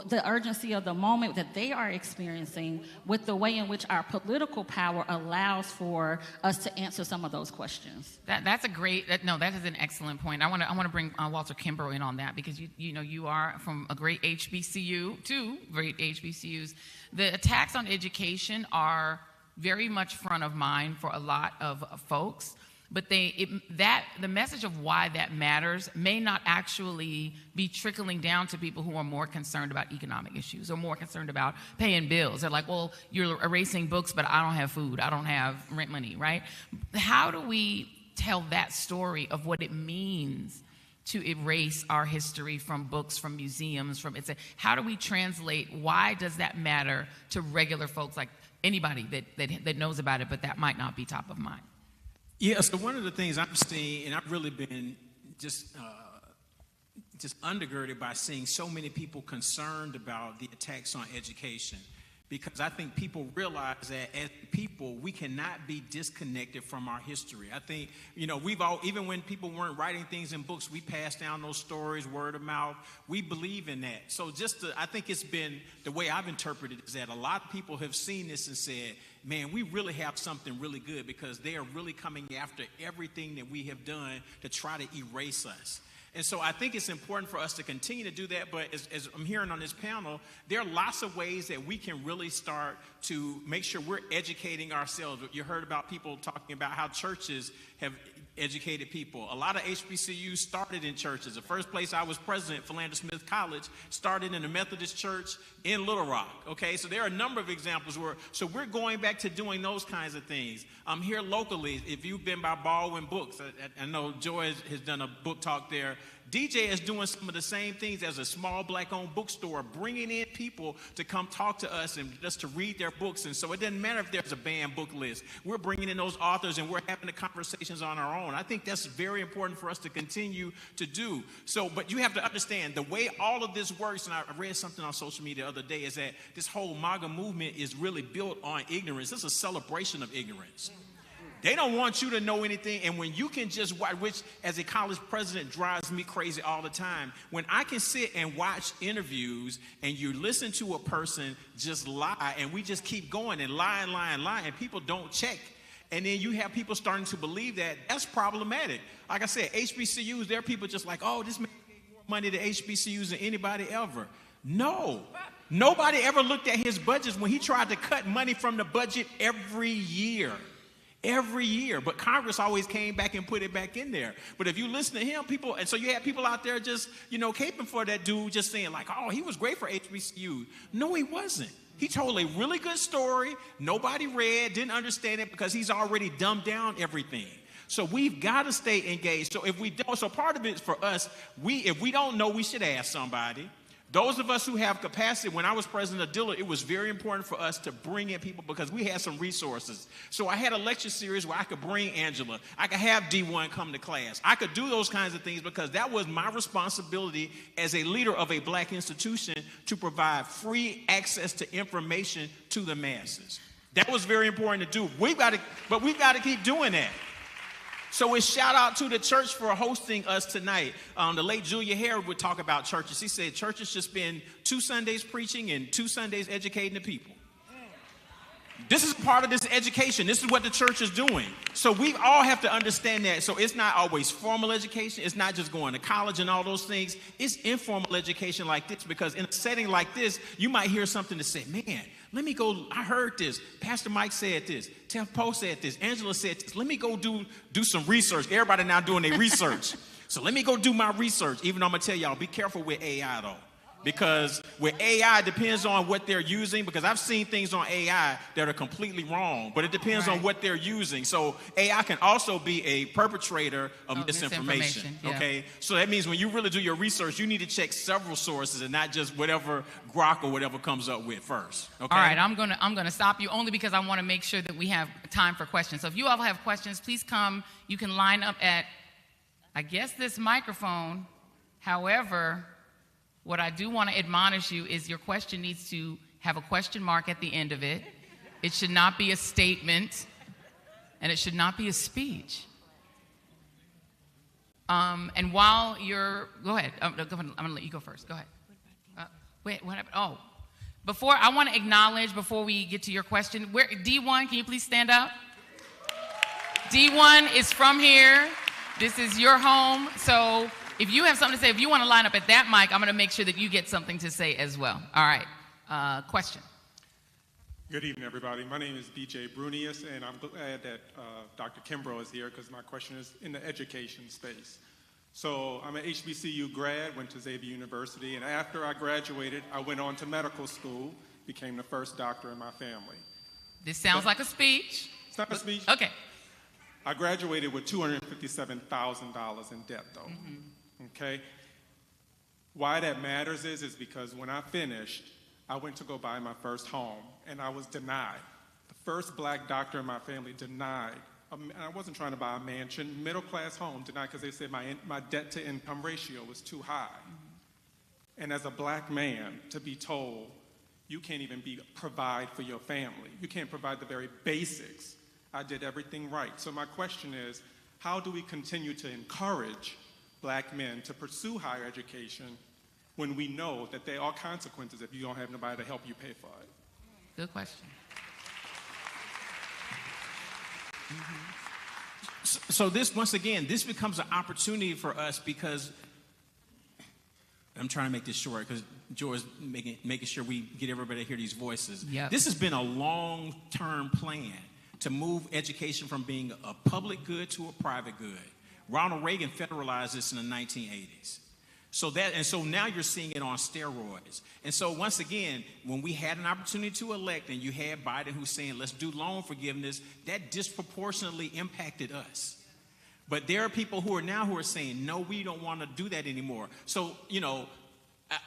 Speaker 8: the urgency of the moment that they are experiencing with the way in which our political power allows for us to answer some of those questions.
Speaker 3: That's a great, that is an excellent point. I want to bring Walter Kimbrough in on that, because you are from a great HBCU, two great HBCUs. The attacks on education are very much front of mind for a lot of folks. But the message of why that matters may not actually be trickling down to people who are more concerned about economic issues or more concerned about paying bills. They're like, well, you're erasing books, but I don't have food. I don't have rent money, right? How do we tell that story of what it means to erase our history from books, from museums, how do we translate, why does that matter to regular folks, like anybody that knows about it, but that might not be top of mind?
Speaker 6: Yeah, so one of the things I'm seeing, and I've really been just undergirded by seeing so many people concerned about the attacks on education, because I think people realize that as people, we cannot be disconnected from our history. I think, even when people weren't writing things in books, we passed down those stories, word of mouth. We believe in that. So I think it's been, the way I've interpreted it is that a lot of people have seen this and said, man, we really have something really good, because they are really coming after everything that we have done to try to erase us. And so I think it's important for us to continue to do that. But as I'm hearing on this panel, there are lots of ways that we can really start to make sure we're educating ourselves. You heard about people talking about how churches have educated people. A lot of HBCUs started in churches. The first place I was president, Philander Smith College, started in a Methodist church in Little Rock. Okay, so there are a number of examples so we're going back to doing those kinds of things. Here locally, if you've been by Baldwin Books, I know Joy has done a book talk there. DJ is doing some of the same things as a small black-owned bookstore, bringing in people to come talk to us and just to read their books. And so it doesn't matter if there's a banned book list. We're bringing in those authors and we're having the conversations on our own. I think that's very important for us to continue to do. So, but you have to understand the way all of this works, and I read something on social media the other day, is that this whole MAGA movement is really built on ignorance. It's a celebration of ignorance. They don't want you to know anything. And when you can just watch, which as a college president drives me crazy all the time, when I can sit and watch interviews and you listen to a person just lie, and we just keep going and lie, and people don't check. And then you have people starting to believe that, that's problematic. Like I said, HBCUs, there are people just like, oh, this man gave more money to HBCUs than anybody ever. No. Nobody ever looked at his budgets when he tried to cut money from the budget every year. Every year, but Congress always came back and put it back in there. But if you listen to him, and so you had people out there just, caping for that dude, just saying like, oh, he was great for HBCU. No, he wasn't. He told a really good story. Nobody read, didn't understand it, because he's already dumbed down everything. So we've got to stay engaged. So if we don't, so part of it is for us, if we don't know, we should ask somebody. Those of us who have capacity, when I was president of Dillard, it was very important for us to bring in people because we had some resources. So I had a lecture series where I could bring Angela. I could have D1 come to class. I could do those kinds of things because that was my responsibility as a leader of a black institution to provide free access to information to the masses. That was very important to do. We've got to keep doing that. So it's shout out to the church for hosting us tonight. The late Julia Harrod would talk about churches. She said churches should spend 2 Sundays preaching and 2 Sundays educating the people. This is part of this education. This is what the church is doing. So we all have to understand that. So it's not always formal education. It's not just going to college and all those things. It's informal education like this, because in a setting like this, you might hear something to say, man, let me go, I heard this. Pastor Mike said this. Tef Poe said this. Angela said this. Let me go do some research. Everybody now doing their research. So let me go do my research, even though I'm going to tell y'all, be careful with AI, though. Because with AI, it depends on what they're using, because I've seen things on AI that are completely wrong, but it depends on what they're using. So AI can also be a perpetrator of misinformation, okay? So that means when you really do your research, you need to check several sources and not just whatever Grok or whatever comes up with first, okay?
Speaker 3: All right, I'm gonna stop you only because I want to make sure that we have time for questions. So if you all have questions, please come. You can line up at, I guess, this microphone. However, what I do want to admonish you is your question needs to have a question mark at the end of it. It should not be a statement, and it should not be a speech. And while you're, go ahead. I'm going to let you go first. Go ahead. Wait, what happened? Oh, I want to acknowledge, before we get to your question, D1, can you please stand up? D1 is from here. This is your home. So if you have something to say, if you want to line up at that mic, I'm going to make sure that you get something to say as well. All right. Question.
Speaker 11: Good evening, everybody. My name is DJ Brunius, and I'm glad that Dr. Kimbrough is here because my question is in the education space. So I'm an HBCU grad, went to Xavier University, and after I graduated, I went on to medical school, became the first doctor in my family.
Speaker 3: This sounds like a speech.
Speaker 11: It's not a speech?
Speaker 3: Okay.
Speaker 11: I graduated with $257,000 in debt, though. Mm-hmm. Okay? Why that matters is because when I finished, I went to go buy my first home, and I was denied. The first black doctor in my family denied. I wasn't trying to buy a mansion, middle-class home, denied because they said my debt-to-income ratio was too high. Mm-hmm. And as a black man, to be told, you can't even provide for your family. You can't provide the very basics. I did everything right. So my question is, how do we continue to encourage black men to pursue higher education when we know that there are consequences if you don't have nobody to help you pay for it?
Speaker 3: Good question.
Speaker 6: Mm-hmm. So this, once again, this becomes an opportunity for us because I'm trying to make this short because George's making sure we get everybody to hear these voices. Yep. This has been a long-term plan to move education from being a public good to a private good. Ronald Reagan federalized this in the 1980s. So now you're seeing it on steroids. And so once again, when we had an opportunity to elect and you had Biden who's saying, let's do loan forgiveness, that disproportionately impacted us. But there are people who are saying, no, we don't want to do that anymore. So,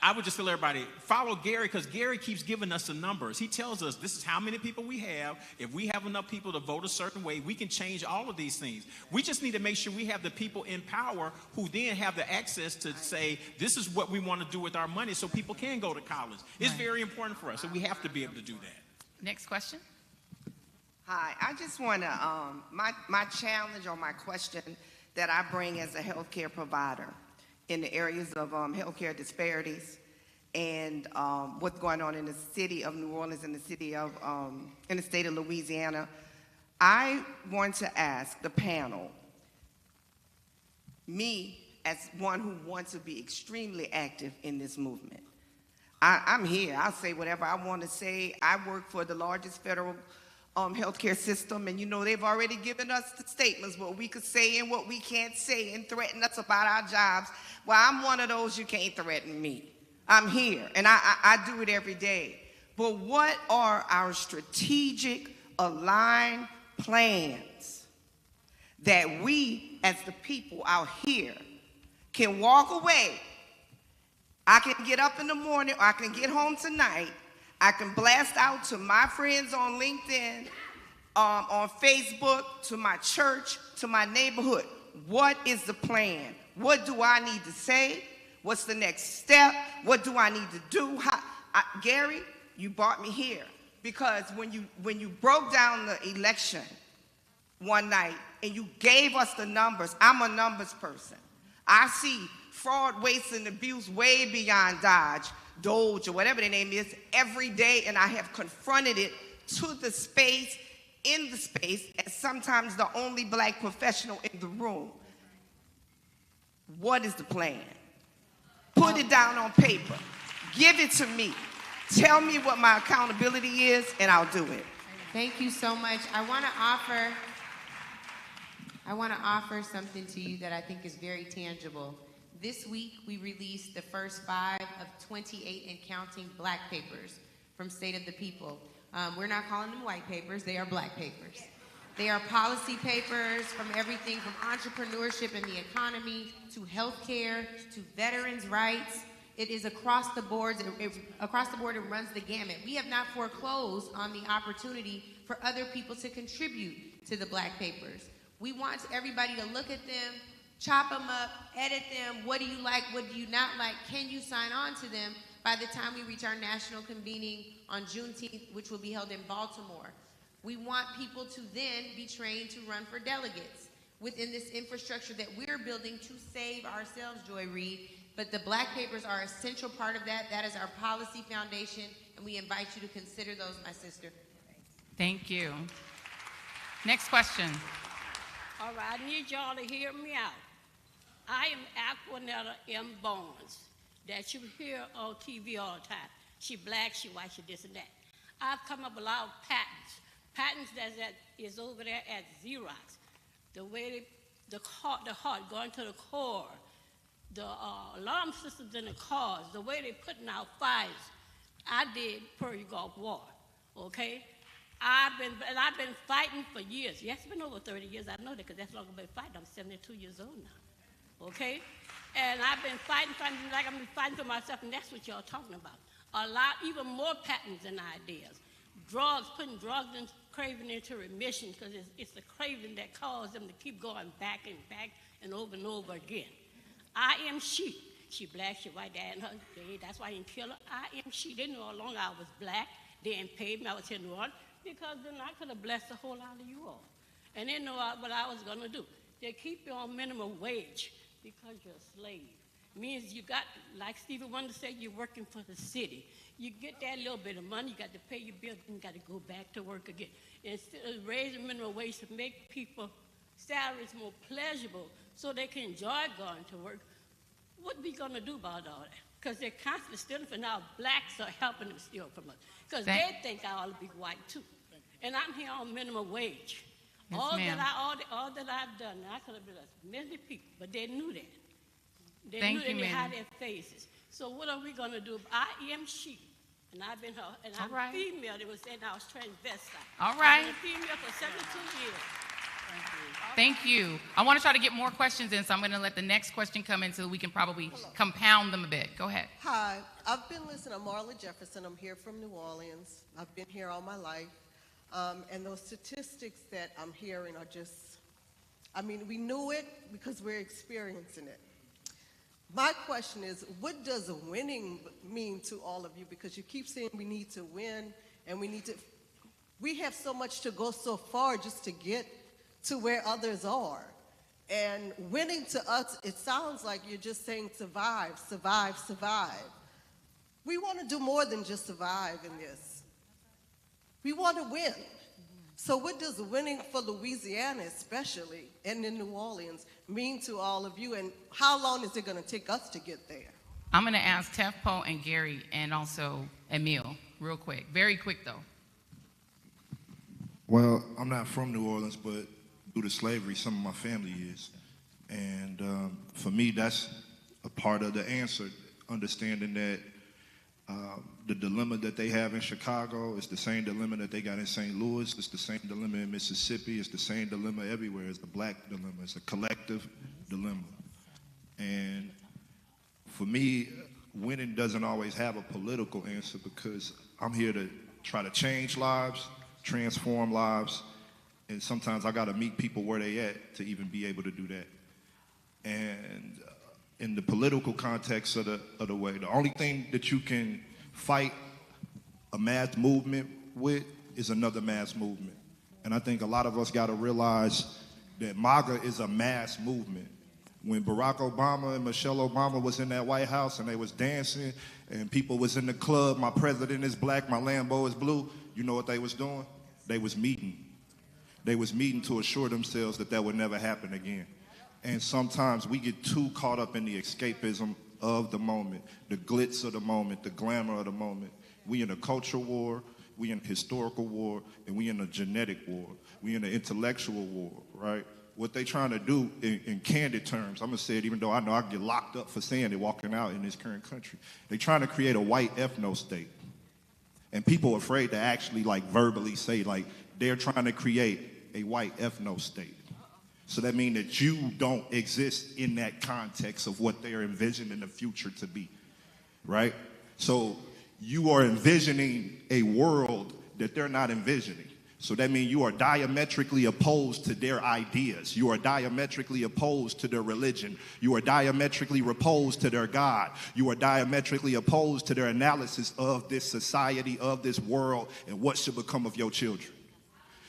Speaker 6: I would just tell everybody, follow Gary, because Gary keeps giving us the numbers. He tells us this is how many people we have. If we have enough people to vote a certain way, we can change all of these things. We just need to make sure we have the people in power who then have the access to say, this is what we want to do with our money so people can go to college. It's very important for us, so we have to be able to do that.
Speaker 3: Next question.
Speaker 12: Hi, I just want to, my challenge or my question that I bring as a healthcare provider in the areas of healthcare disparities and what's going on in the city of New Orleans and in the state of Louisiana. I want to ask the panel, me as one who wants to be extremely active in this movement. I'm here. I'll say whatever I want to say. I work for the largest federal healthcare system, and they've already given us the statements, what we could say and what we can't say, and threaten us about our jobs. Well, I'm one of those, you can't threaten me. I'm here, and I do it every day. But what are our strategic aligned plans that we, as the people out here, can walk away I can get up in the morning, or I can get home tonight. I can blast out to my friends on LinkedIn, on Facebook, to my church, to my neighborhood. What is the plan? What do I need to say? What's the next step? What do I need to do? Gary, you brought me here because when you broke down the election one night and you gave us the numbers, I'm a numbers person. I see fraud, waste, and abuse way beyond Dodge, Doge, or whatever the name is, every day, and I have confronted it to the space, in the space, as sometimes the only black professional in the room. What is the plan? Put it down on paper. Give it to me. Tell me what my accountability is, and I'll do it.
Speaker 9: Thank you so much. I want to offer something to you that I think is very tangible. This week, we released the first 5 of 28 and counting black papers from State of the People. We're not calling them white papers, they are black papers. They are policy papers from everything from entrepreneurship and the economy to healthcare to veterans' rights. It is across the board. It runs the gamut. We have not foreclosed on the opportunity for other people to contribute to the black papers. We want everybody to look at them, chop them up, edit them. What do you like? What do you not like? Can you sign on to them by the time we reach our national convening on Juneteenth, which will be held in Baltimore? We want people to then be trained to run for delegates within this infrastructure that we're building to save ourselves, Joy Reid. But the black papers are an essential part of that. That is our policy foundation, and we invite you to consider those, my sister.
Speaker 3: Thank you. Next question.
Speaker 13: All right, I need y'all to hear me out. I am Aquanetta M. Barnes, that you hear on TV all the time. She black, she white, she this and that. I've come up with a lot of patents that is over there at Xerox. The way the heart going to the core, the alarm systems in the cars, the way they putting out fires. I did Pearl Gulf War, okay? I've been fighting for years. Yes, it's been over 30 years. I know that because that's long I've been fighting. I'm 72 years old now, okay? And I've been fighting like I've been fighting for myself, and that's what y'all talking about. A lot, even more patents and ideas. Drugs, putting drugs and craving into remission because it's the craving that causes them to keep going back and over again. I am she. She black, she white, dad and her. That's why I didn't kill her. I am she. They knew all along I was black. They didn't pay me. I was here in New Orleans because then I could have blessed a whole lot of you all. And they know what I was going to do. They keep you on minimum wage because you're a slave. Means you got, like Stevie Wonder said, you're working for the city. You get that little bit of money, you got to pay your bills, and you got to go back to work again. Instead of raising minimum wage to make people salaries more pleasurable so they can enjoy going to work, what are we going to do about all that? Because they're constantly stealing from now. Blacks are helping them steal from us. Because they think I ought to be white too. And I'm here on minimum wage.
Speaker 3: Yes,
Speaker 13: all
Speaker 3: ma'am.
Speaker 13: that I've done, I could have blessed many people, but they knew that. They
Speaker 3: Thank
Speaker 13: knew
Speaker 3: you,
Speaker 13: that they had
Speaker 3: ma'am.
Speaker 13: their faces. So what are we going to do? I am she. And I've been her. And I'm
Speaker 3: right.
Speaker 13: female. It was saying I was transvestite.
Speaker 3: All right.
Speaker 13: I've been a female for 72 years.
Speaker 3: Thank you. I want to try to get more questions in, so I'm going to let the next question come in so we can probably compound them a bit. Go ahead.
Speaker 14: Hi, I've been listening. I'm Marla Jefferson. I'm here from New Orleans. I've been here all my life. And those statistics that I'm hearing are just, I mean, we knew it because we're experiencing it. My question is, what does winning mean to all of you? Because you keep saying we need to win and we have so much to go so far just to get to where others are. And winning to us, it sounds like you're just saying survive, survive, survive. We want to do more than just survive in this. We want to win. So what does winning for Louisiana especially, and in New Orleans, mean to all of you, and how long is it going to take us to get there?
Speaker 3: I'm going to ask Tefpo and Gary and also Emil real quick. Very quick, though.
Speaker 7: Well, I'm not from New Orleans, but due to slavery, some of my family is. And for me, that's a part of the answer, understanding that the dilemma that they have in Chicago is the same dilemma that they got in St. Louis. It's the same dilemma in Mississippi. It's the same dilemma everywhere. It's the black dilemma. It's a collective dilemma. And for me, winning doesn't always have a political answer, because I'm here to try to change lives, transform lives, and sometimes I got to meet people where they at to even be able to do that. And in the political context of the way, the only thing that you can fight a mass movement with is another mass movement. And I think a lot of us got to realize that MAGA is a mass movement. When Barack Obama and Michelle Obama was in that White House and they was dancing and people was in the club, my president is black, my Lambo is blue, you know what they was doing? They was meeting. They was meeting to assure themselves that that would never happen again. And sometimes we get too caught up in the escapism of the moment, the glitz of the moment, the glamour of the moment. We in a culture war, we in a historical war, and we in a genetic war. We in an intellectual war, right? What they trying to do in candid terms, I'm gonna say it even though I know I get locked up for saying it walking out in this current country. They trying to create a white ethno-state. And people are afraid to actually like verbally say like they're trying to create a white ethno-state. So that means that you don't exist in that context of what they're envisioning the future to be, right? So you are envisioning a world that they're not envisioning. So that means you are diametrically opposed to their ideas. You are diametrically opposed to their religion. You are diametrically opposed to their God. You are diametrically opposed to their analysis of this society, of this world, and what should become of your children.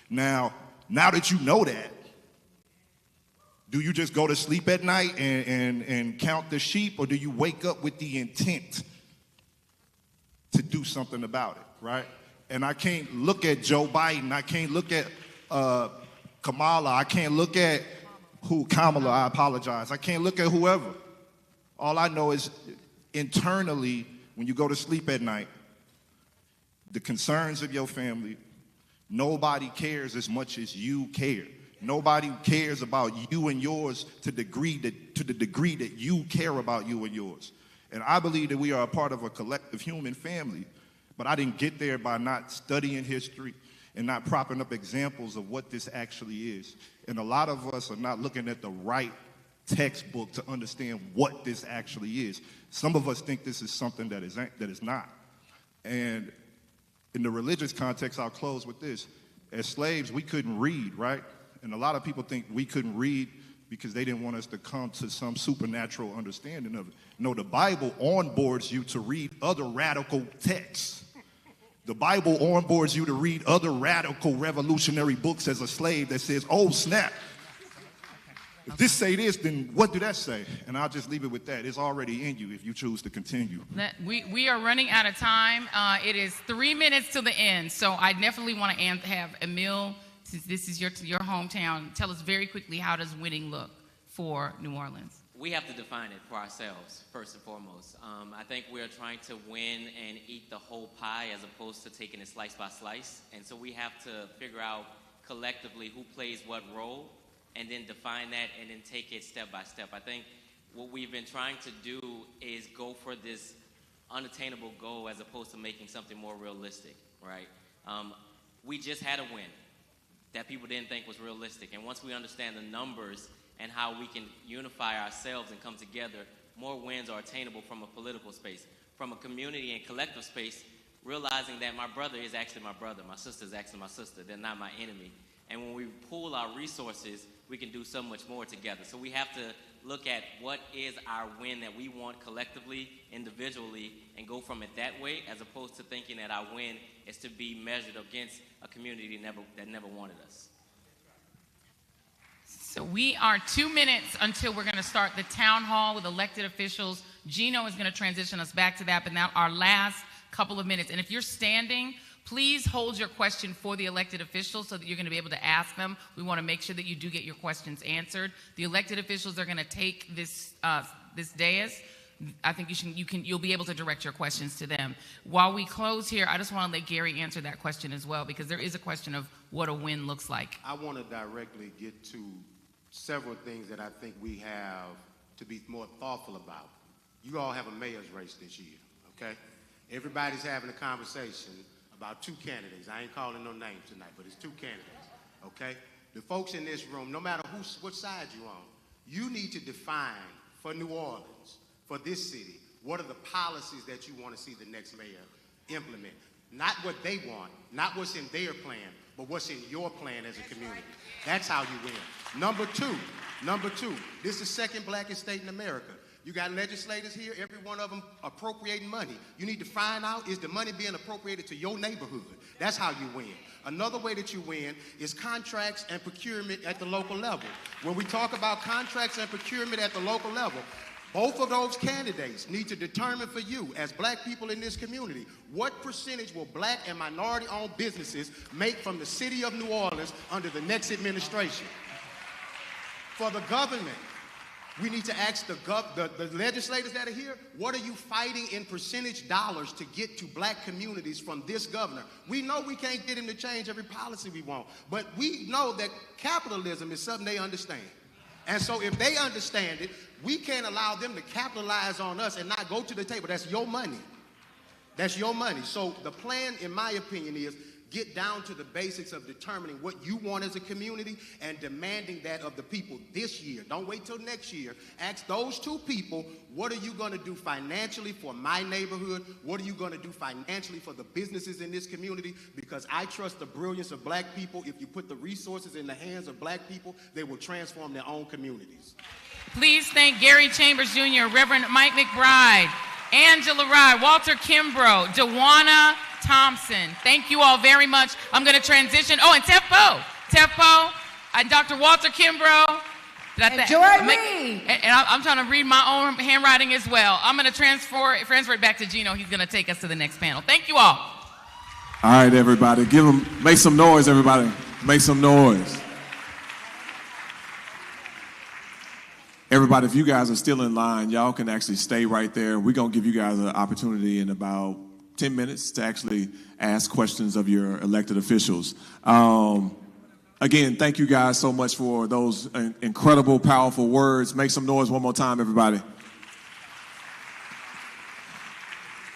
Speaker 7: Now that you know that, do you just go to sleep at night and count the sheep, or do you wake up with the intent to do something about it, right? And I can't look at Joe Biden. I can't look at Kamala. I can't look at Kamala, I apologize. I can't look at whoever. All I know is internally, when you go to sleep at night, the concerns of your family, nobody cares as much as you care. Nobody cares about you and yours to the degree that you care about you and yours. And I believe that we are a part of a collective human family. But I didn't get there by not studying history and not propping up examples of what this actually is. And a lot of us are not looking at the right textbook to understand what this actually is. Some of us think this is something that is not. And in the religious context, I'll close with this. As slaves, we couldn't read, right? And a lot of people think we couldn't read because they didn't want us to come to some supernatural understanding of it. No, the Bible onboards you to read other radical texts. The Bible onboards you to read other radical revolutionary books as a slave that says, oh, snap. If this say this, then what do that say? And I'll just leave it with that. It's already in you if you choose to continue.
Speaker 3: We are running out of time. It is 3 minutes to the end. So I definitely want to have Emil, since this is your hometown, tell us very quickly, how does winning look for New Orleans?
Speaker 10: We have to define it for ourselves, first and foremost. I think we're trying to win and eat the whole pie as opposed to taking it slice by slice. And so we have to figure out collectively who plays what role and then define that and then take it step by step. I think what we've been trying to do is go for this unattainable goal as opposed to making something more realistic, right? We just had a win that people didn't think was realistic. And once we understand the numbers and how we can unify ourselves and come together, more wins are attainable from a political space. From a community and collective space, realizing that my brother is actually my brother, my sister is actually my sister, they're not my enemy. And when we pool our resources, we can do so much more together. So we have to look at what is our win that we want collectively, individually, and go from it that way, as opposed to thinking that our win is to be measured against a community that never wanted us.
Speaker 3: So we are 2 minutes until we're going to start the town hall with elected officials. Gino is going to transition us back to that, but now our last couple of minutes. And if you're standing, please hold your question for the elected officials so that you're going to be able to ask them. We want to make sure that you do get your questions answered. The elected officials are going to take this dais. I think you'll be able to direct your questions to them. While we close here, I just want to let Gary answer that question as well, because there is a question of what a win looks like.
Speaker 4: I want to directly get to several things that I think we have to be more thoughtful about. You all have a mayor's race this year, okay? Everybody's having a conversation about two candidates. I ain't calling no names tonight, but it's two candidates, okay? The folks in this room, no matter what side you're on, you need to define for New Orleans, for this city, What are the policies that you want to see the next mayor implement? Not what they want, not what's in their plan, but what's in your plan as a community. That's how you win. Number two, this is the second blackest state in America. You got legislators here, every one of them appropriating money. You need to find out, is the money being appropriated to your neighborhood? That's how you win. Another way that you win is contracts and procurement at the local level. When we talk about contracts and procurement at the local level, both of those candidates need to determine for you, as black people in this community, what percentage will black and minority-owned businesses make from the city of New Orleans under the next administration. For the government, we need to ask the legislators that are here, what are you fighting in percentage dollars to get to black communities from this governor? We know we can't get him to change every policy we want, but we know that capitalism is something they understand. And so if they understand it, we can't allow them to capitalize on us and not go to the table. That's your money. That's your money. So the plan, in my opinion, is get down to the basics of determining what you want as a community and demanding that of the people this year. Don't wait till next year. Ask those two people, what are you going to do financially for my neighborhood? What are you going to do financially for the businesses in this community? Because I trust the brilliance of black people. If you put the resources in the hands of black people, they will transform their own communities.
Speaker 3: Please thank Gary Chambers Jr., Reverend Mike McBride, Angela Rye, Walter Kimbrough, DeWanna Thompson. Thank you all very much. I'm going to transition. Oh, and Tefpo, and Dr. Walter Kimbrough.
Speaker 15: Joy Reid.
Speaker 3: And I'm trying to read my own handwriting as well. I'm going to transfer it back to Gino. He's going to take us to the next panel. Thank you all.
Speaker 2: All right, everybody. Make some noise, everybody. Make some noise. Everybody, if you guys are still in line, y'all can actually stay right there. We're going to give you guys an opportunity in about 10 minutes to actually ask questions of your elected officials. Again, thank you guys so much for those incredible, powerful words. Make some noise one more time, everybody.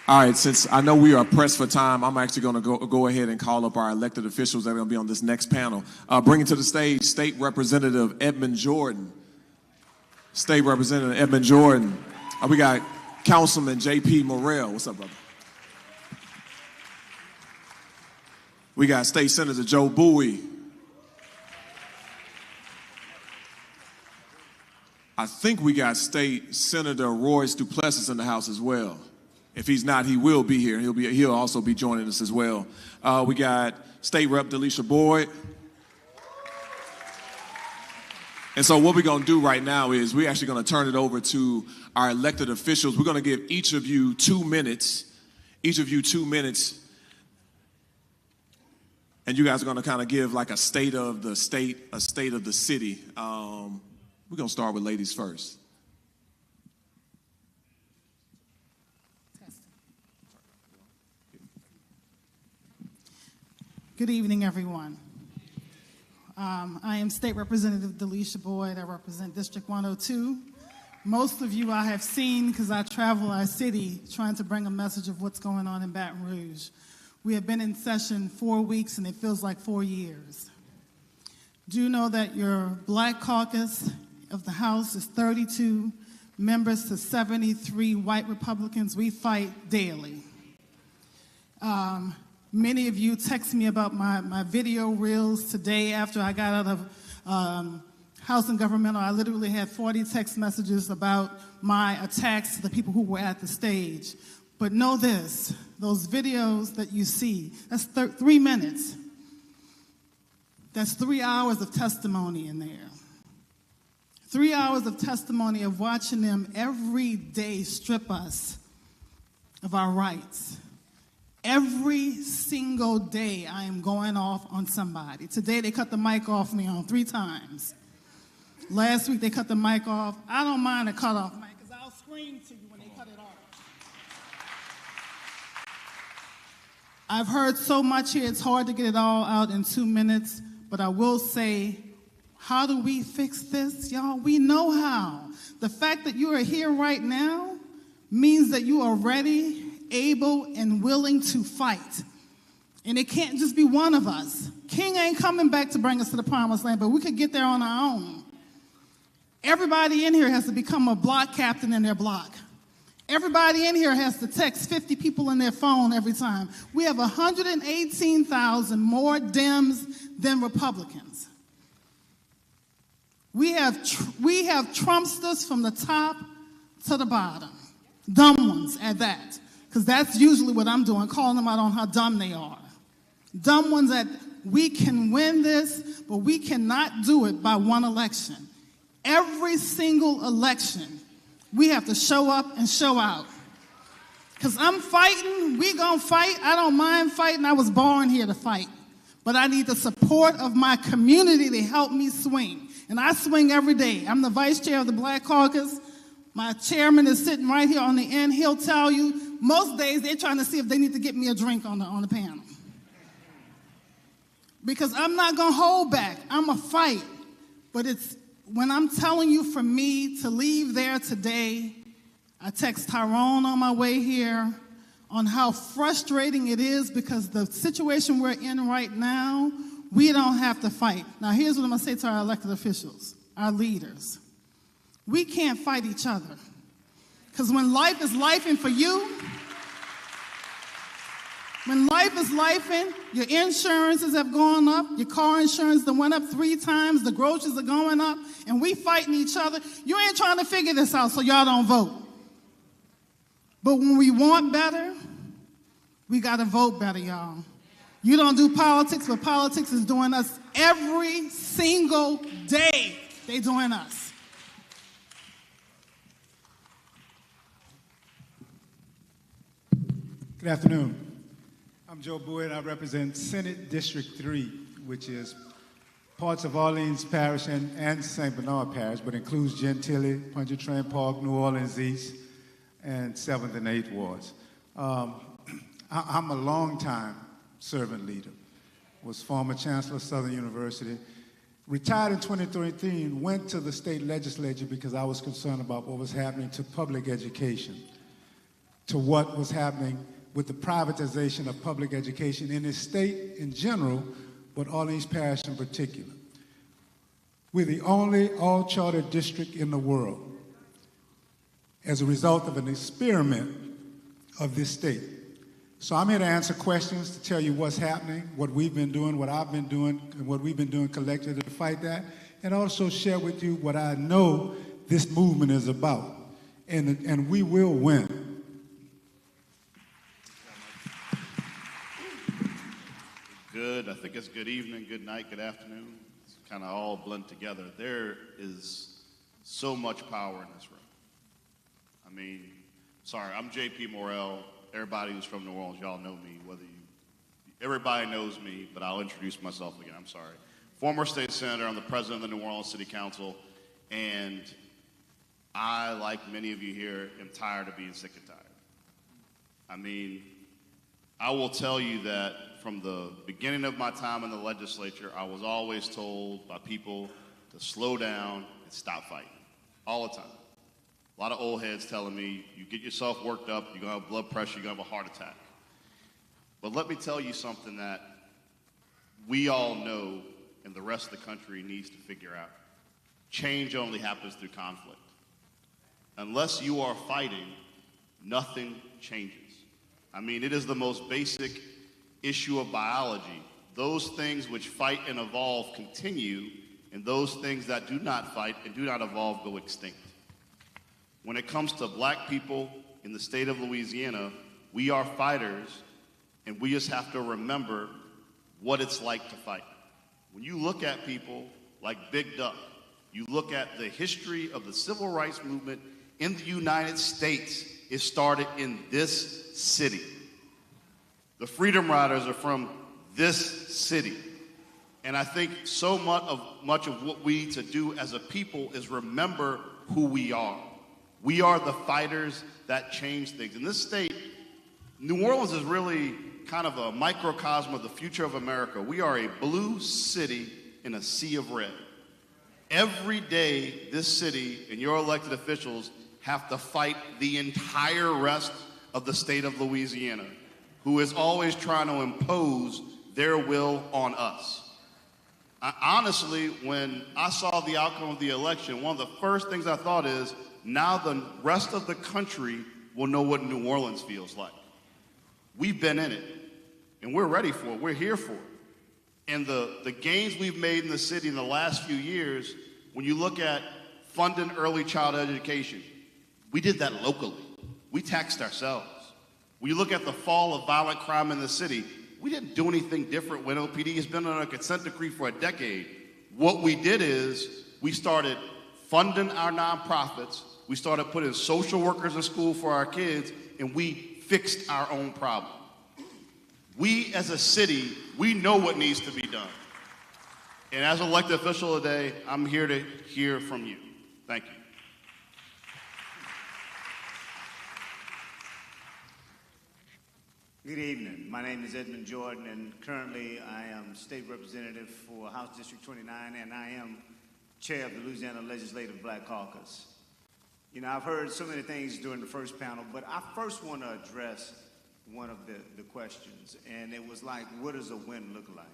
Speaker 2: All right, since I know we are pressed for time, I'm actually going to go ahead and call up our elected officials that are going to be on this next panel. Bringing to the stage State Representative Edmund Jordan. State Representative Edmund Jordan. We got Councilman J.P. Morrell. What's up, brother? We got State Senator Joe Bowie. I think we got State Senator Royce Duplessis in the house as well. If he's not, he will be here. He'll also be joining us as well. We got State Rep Delisha Boyd. And so what we're going to do right now is we're actually going to turn it over to our elected officials. We're going to give each of you 2 minutes. And you guys are going to kind of give like a state of the state, a state of the city. We're going to start with ladies first.
Speaker 15: Good evening, everyone. I am State Representative Delisha Boyd. I represent District 102. Most of you I have seen because I travel our city trying to bring a message of what's going on in Baton Rouge. We have been in session 4 weeks and it feels like 4 years. Do you know that your Black caucus of the House is 32 members to 73 white Republicans? We fight daily. Many of you text me about my video reels today after I got out of House and Governmental. I literally had 40 text messages about my attacks to the people who were at the stage. But know this, those videos that you see, that's 3 minutes. That's 3 hours of testimony in there. 3 hours of testimony of watching them every day strip us of our rights. Every single day I am going off on somebody. Today they cut the mic off me on 3 times. Last week they cut the mic off. I don't mind a cut off mic because I'll scream to you when they cut it off. I've heard so much here, it's hard to get it all out in 2 minutes, but I will say, how do we fix this, y'all? We know how. The fact that you are here right now means that you are ready, able, and willing to fight. And it can't just be one of us. King ain't coming back to bring us to the promised land, but we could get there on our own. Everybody in here has to become a block captain in their block. Everybody in here has to text 50 people on their phone every time. We have 118,000 more Dems than Republicans. We have Trumpsters from the top to the bottom. Dumb ones at that. Because that's usually what I'm doing, calling them out on how dumb they are. Dumb ones that we can win this, but we cannot do it by one election. Every single election, we have to show up and show out. Because I'm fighting, we gonna fight. I don't mind fighting. I was born here to fight. But I need the support of my community to help me swing. And I swing every day. I'm the vice chair of the Black Caucus. My chairman is sitting right here on the end. He'll tell you, most days they're trying to see if they need to get me a drink on the panel. Because I'm not gonna hold back. I'm a fight. But it's when I'm telling you for me to leave there today, I text Tyrone on my way here on how frustrating it is because the situation we're in right now, we don't have to fight. Now here's what I'm gonna say to our elected officials, our leaders. We can't fight each other. Because when life is lifing for you, when life is lifing, your insurances have gone up, your car insurance that went up 3 times, the groceries are going up, and we fighting each other. You ain't trying to figure this out so y'all don't vote. But when we want better, we got to vote better, y'all. You don't do politics, but politics is doing us every single day. They doing us.
Speaker 16: Good afternoon. I'm Joe Boyd. I represent Senate District 3, which is parts of Orleans Parish and St. Bernard Parish, but includes Gentilly, Pontchartrain Park, New Orleans East, and 7th and 8th wards. I'm a longtime servant leader. Was former chancellor of Southern University. Retired in 2013, went to the state legislature because I was concerned about what was happening to public education, to what was happening with the privatization of public education in the state in general, but Orleans Parish in particular. We're the only all-charter district in the world as a result of an experiment of this state. So I'm here to answer questions, to tell you what's happening, what we've been doing, what I've been doing, and what we've been doing collectively to fight that, and also share with you what I know this movement is about. And we will win.
Speaker 1: Good. I think it's good evening, good night, good afternoon. It's kind of all blend together. There is so much power in this room. I mean, sorry, I'm J.P. Morrell. Everybody who's from New Orleans, y'all know me. Everybody knows me, but I'll introduce myself again. I'm sorry. Former state senator. I'm the president of the New Orleans City Council, and I, like many of you here, am tired of being sick and tired. I mean, I will tell you that from the beginning of my time in the legislature, I was always told by people to slow down and stop fighting, all the time. A lot of old heads telling me, you get yourself worked up, you're gonna have blood pressure, you're gonna have a heart attack. But let me tell you something that we all know and the rest of the country needs to figure out. Change only happens through conflict. Unless you are fighting, nothing changes. I mean, it is the most basic issue of biology. Those things which fight and evolve continue, and those things that do not fight and do not evolve go extinct. When it comes to black people in the state of Louisiana, we are fighters, and we just have to remember what it's like to fight. When you look at people like Big Duck, you look at the history of the civil rights movement in the United States, it started in this city. The Freedom Riders are from this city. And I think so much of what we need to do as a people is remember who we are. We are the fighters that change things. In this state, New Orleans is really kind of a microcosm of the future of America. We are a blue city in a sea of red. Every day, this city and your elected officials have to fight the entire rest of the state of Louisiana, who is always trying to impose their will on us. Honestly, when I saw the outcome of the election, one of the first things I thought is, now the rest of the country
Speaker 17: will know what New Orleans feels like. We've been in it, and we're ready for it. We're here for it. And the gains we've made in the city in the last few years, when you look at funding early childhood education, we did that locally. We taxed ourselves. When you look at the fall of violent crime in the city, we didn't do anything different when OPD has been on a consent decree for a decade. What we did is we started funding our nonprofits, we started putting social workers in school for our kids, and we fixed our own problem. We as a city, we know what needs to be done. And as an elected official today, I'm here to hear from you. Thank you.
Speaker 18: Good evening. My name is Edmund Jordan, and currently I am state representative for House District 29, and I am chair of the Louisiana Legislative Black Caucus. You know, I've heard so many things during the first panel, but I first want to address one of the questions, and it was like, what does a win look like?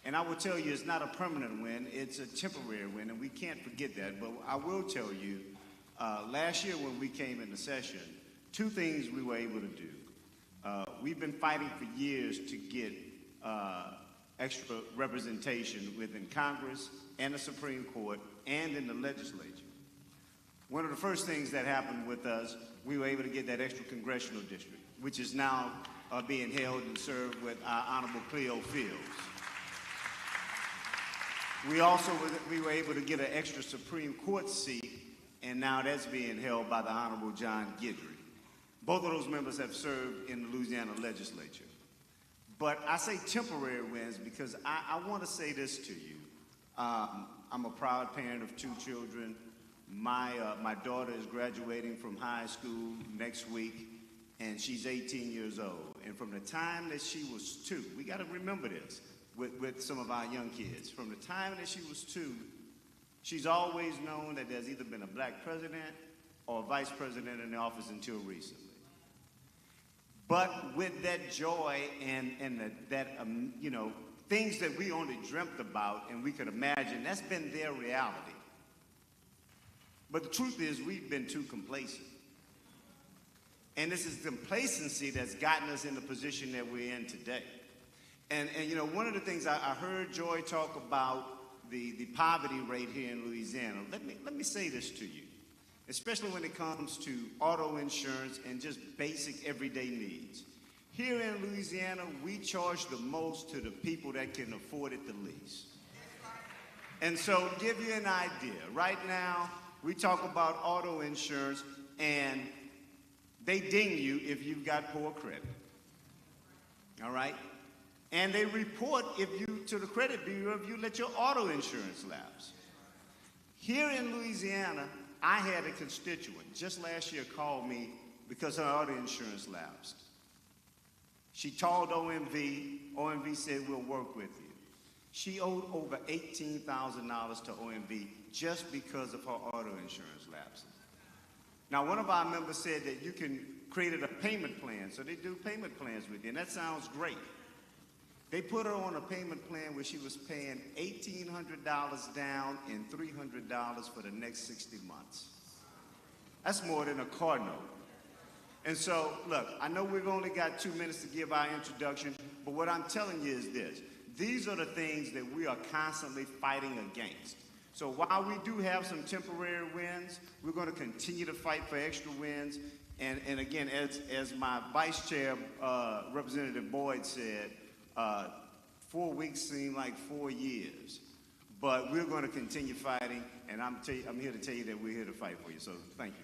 Speaker 18: And I will tell you, it's not a permanent win, it's a temporary win, and we can't forget that. But I will tell you, last year when we came into session, two things we were able to do. We've been fighting for years to get extra representation within Congress and the Supreme Court and in the legislature. One of the first things that happened with us, we were able to get that extra congressional district, which is now being held and served with our Honorable Cleo Fields. We were able to get an extra Supreme Court seat, and now that's being held by the Honorable John Guidry. Both of those members have served in the Louisiana legislature. But I say temporary wins because I want to say this to you. I'm a proud parent of two children. My daughter is graduating from high school next week, and she's 18 years old. And from the time that she was 2, we got to remember this with some of our young kids. From the time that she was 2, she's always known that there's either been a black president or a vice president in the office until recently. But with that joy and you know, things that we only dreamt about and we could imagine, that's been their reality. But the truth is, we've been too complacent. And this is complacency that's gotten us in the position that we're in today. And you know, one of the things I heard Joy talk about the poverty rate here in Louisiana. Let me say this to you, especially when it comes to auto insurance and just basic everyday needs. Here in Louisiana, we charge the most to the people that can afford it the least. And so, give you an idea, right now, we talk about auto insurance, and they ding you if you've got poor credit. All right? And they report to the credit bureau if you let your auto insurance lapse. Here in Louisiana, I had a constituent just last year call me because her auto insurance lapsed. She called OMV. OMV said, we'll work with you. She owed over $18,000 to OMV just because of her auto insurance lapses. Now, one of our members said that you can create a payment plan, so they do payment plans with you, and that sounds great. They put her on a payment plan where she was paying $1,800 down and $300 for the next 60 months. That's more than a car note. And so, look, I know we've only got 2 minutes to give our introduction, but what I'm telling you is this. These are the things that we are constantly fighting against. So while we do have some temporary wins, we're going to continue to fight for extra wins. And again, as my vice chair, Representative Boyd said, 4 weeks seem like 4 years. But we're going to continue fighting, and I'm here to tell you that we're here to fight for you. So thank you.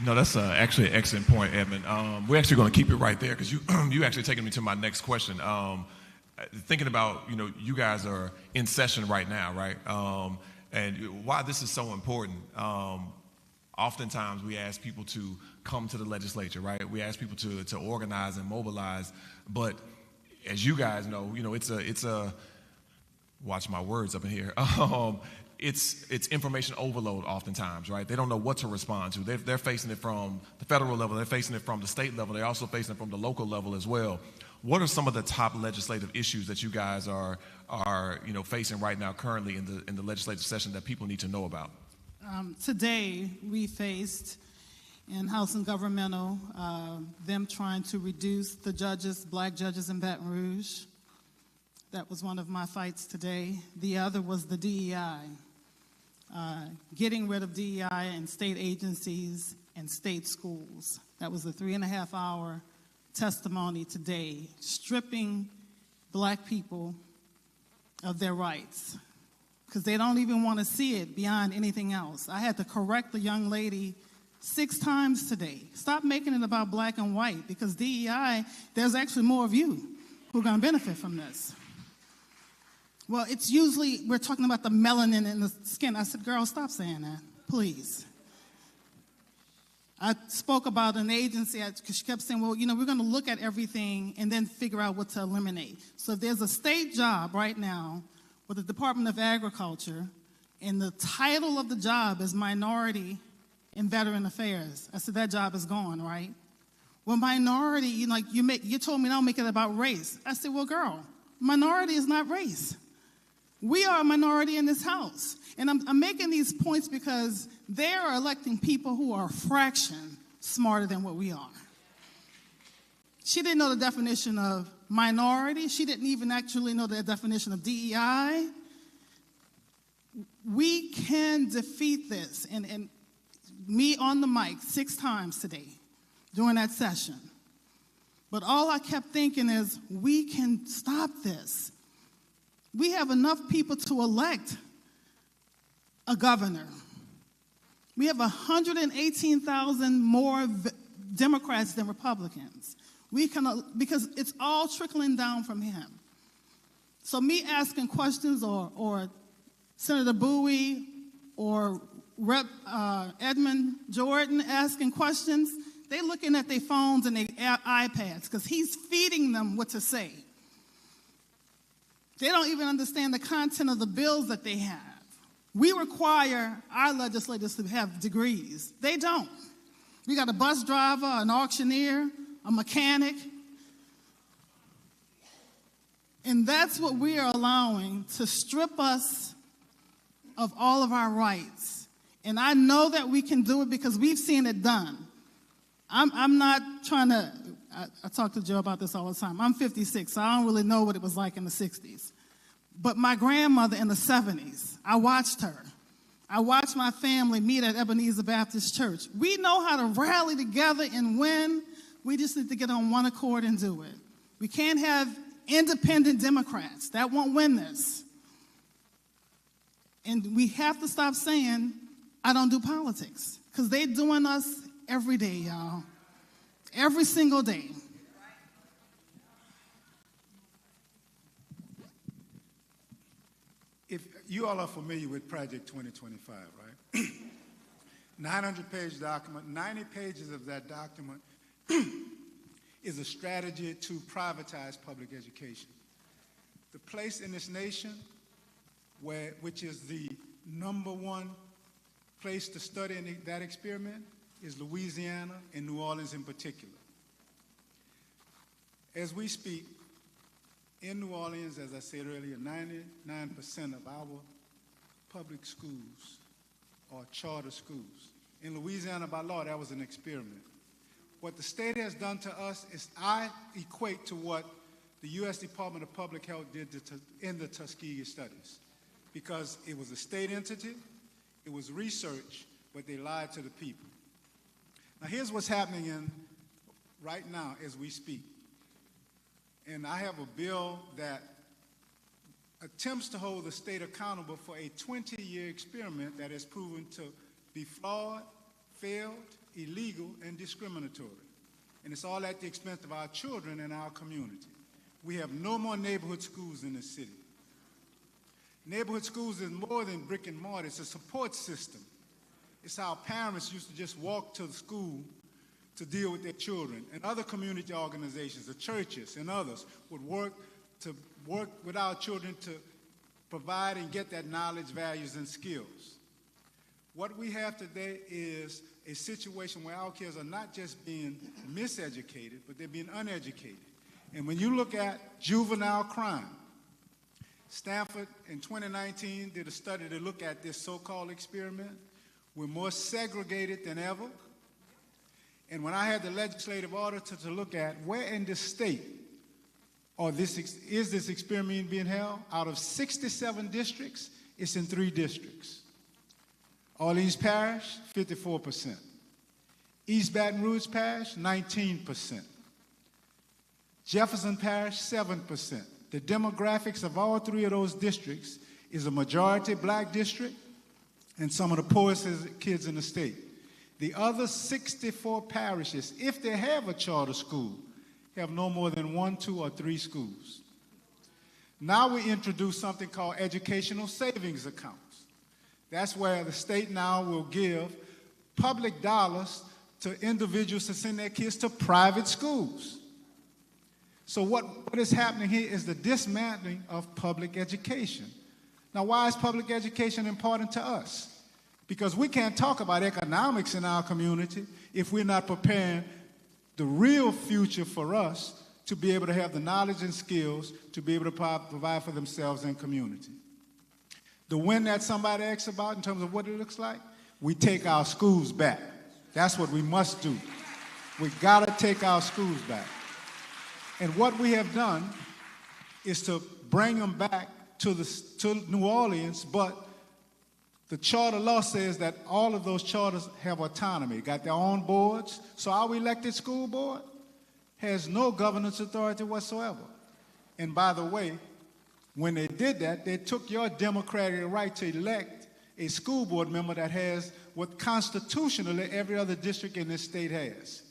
Speaker 2: No, that's actually an excellent point, Edmund. We're actually going to keep it right there because you actually taking me to my next question. Thinking about, you know, you guys are in session right now, right? And why this is so important. Oftentimes we ask people to come to the legislature, right? We ask people to organize and mobilize, but as you guys know, you know, it's a watch my words up in here. It's information overload oftentimes, right? They don't know what to respond to. They're facing it from the federal level. They're facing it from the state level. They're also facing it from the local level as well. What are some of the top legislative issues that you guys are you know, facing right now currently in the legislative session that people need to know about?
Speaker 15: Today we faced in House and Governmental, them trying to reduce the judges, black judges in Baton Rouge. That was one of my fights today. The other was the DEI, getting rid of DEI in state agencies and state schools. That was a 3.5-hour testimony today, stripping black people of their rights, because they don't even want to see it beyond anything else. I had to correct the young lady 6 times today. Stop making it about black and white, because DEI, there's actually more of you who are going to benefit from this. Well, it's usually, we're talking about the melanin in the skin. I said, girl, stop saying that, please. I spoke about an agency, because she kept saying, well, you know, we're going to look at everything and then figure out what to eliminate. So if there's a state job right now with the Department of Agriculture, and the title of the job is Minority and Veteran Affairs. I said, that job is gone, right? Well, minority, you told me don't make it about race. I said, well, girl, minority is not race. We are a minority in this house. And I'm making these points because they are electing people who are a fraction smarter than what we are. She didn't know the definition of minority. She didn't even actually know the definition of DEI. We can defeat this. And me on the mic 6 times today during that session. But all I kept thinking is, we can stop this. We have enough people to elect a governor. We have 118,000 more Democrats than Republicans. We can, because it's all trickling down from him. So me asking questions, or Senator Bowie or Rep. Edmund Jordan asking questions, they looking at their phones and their iPads because he's feeding them what to say. They don't even understand the content of the bills that they have. We require our legislators to have degrees. They don't. We got a bus driver, an auctioneer, a mechanic. And that's what we are allowing to strip us of all of our rights. And I know that we can do it because we've seen it done. I'm not trying to, I talk to Joe about this all the time. I'm 56, so I don't really know what it was like in the 60s. But my grandmother in the 70s, I watched her. I watched my family meet at Ebenezer Baptist Church. We know how to rally together and win. We just need to get on one accord and do it. We can't have independent Democrats. That won't win this. And we have to stop saying, I don't do politics, because they're doing us every day, y'all. Every single day.
Speaker 16: If you all are familiar with Project 2025, right? 900-page document, 90 pages of that document is a strategy to privatize public education. The place in this nation which is the #1 place to study in that experiment is Louisiana and New Orleans in particular. As we speak, in New Orleans, as I said earlier, 99% of our public schools are charter schools. In Louisiana, by law, that was an experiment. What the state has done to us is I equate to what the U.S. Department of Public Health did in the Tuskegee studies, because it was a state entity, it was research, but they lied to the people. Now, here's what's happening right now as we speak. And I have a bill that attempts to hold the state accountable for a 20-year experiment that has proven to be flawed, failed, illegal, and discriminatory. And it's all at the expense of our children and our community. We have no more neighborhood schools in this city. Neighborhood schools is more than brick and mortar. It's a support system. It's how parents used to just walk to the school to deal with their children. And other community organizations, the churches and others, would work with our children to provide and get that knowledge, values, and skills. What we have today is a situation where our kids are not just being miseducated, but they're being uneducated. And when you look at juvenile crime, Stanford in 2019 did a study to look at this so-called experiment. We're more segregated than ever. And when I had the legislative order to look at where in the state is this experiment being held, out of 67 districts, it's in 3 districts. Orleans Parish, 54%. East Baton Rouge Parish, 19%. Jefferson Parish, 7%. The demographics of all 3 of those districts is a majority black district and some of the poorest kids in the state. The other 64 parishes, if they have a charter school, have no more than 1, 2, or 3 schools. Now we introduce something called educational savings accounts. That's where the state now will give public dollars to individuals to send their kids to private schools. So what is happening here is the dismantling of public education. Now, why is public education important to us? Because we can't talk about economics in our community if we're not preparing the real future for us to be able to have the knowledge and skills to be able to provide for themselves and community. The win that somebody asked about in terms of what it looks like, we take our schools back. That's what we must do. We gotta take our schools back. And what we have done is to bring them back to New Orleans, but the charter law says that all of those charters have autonomy, got their own boards. So our elected school board has no governance authority whatsoever. And by the way, when they did that, they took your democratic right to elect a school board member that has what constitutionally every other district in this state has.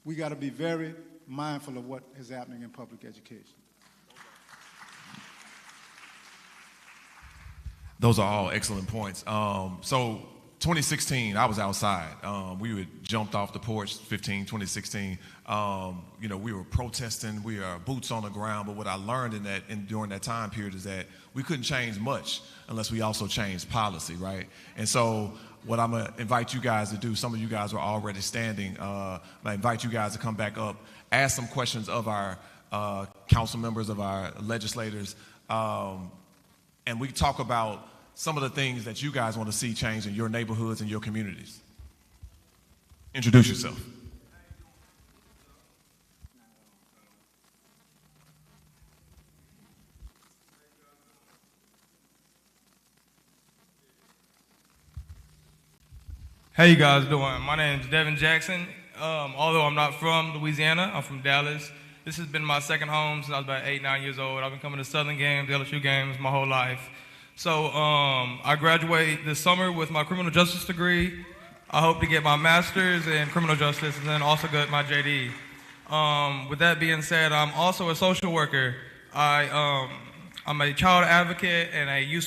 Speaker 16: We got to be very mindful of what is happening in public education.
Speaker 2: Those are all excellent points. So 2016, I was outside. We had jumped off the porch 2016. We were protesting. We are boots on the ground. But what I learned during that time period is that we couldn't change much unless we also changed policy, right? And so what I'm going to invite you guys to do, some of you guys are already standing. I invite you guys to come back up, ask some questions of our council members, of our legislators, and we talk about some of the things that you guys want to see change in your neighborhoods and your communities. Introduce yourself.
Speaker 19: How you guys doing? My name is Devin Jackson. Although I'm not from Louisiana, I'm from Dallas. This has been my second home since I was about 8, 9 years old. I've been coming to Southern games, LSU games my whole life. So I graduate this summer with my criminal justice degree. I hope to get my master's in criminal justice and then also get my JD. With that being said, I'm also a social worker. I'm a child advocate and a youth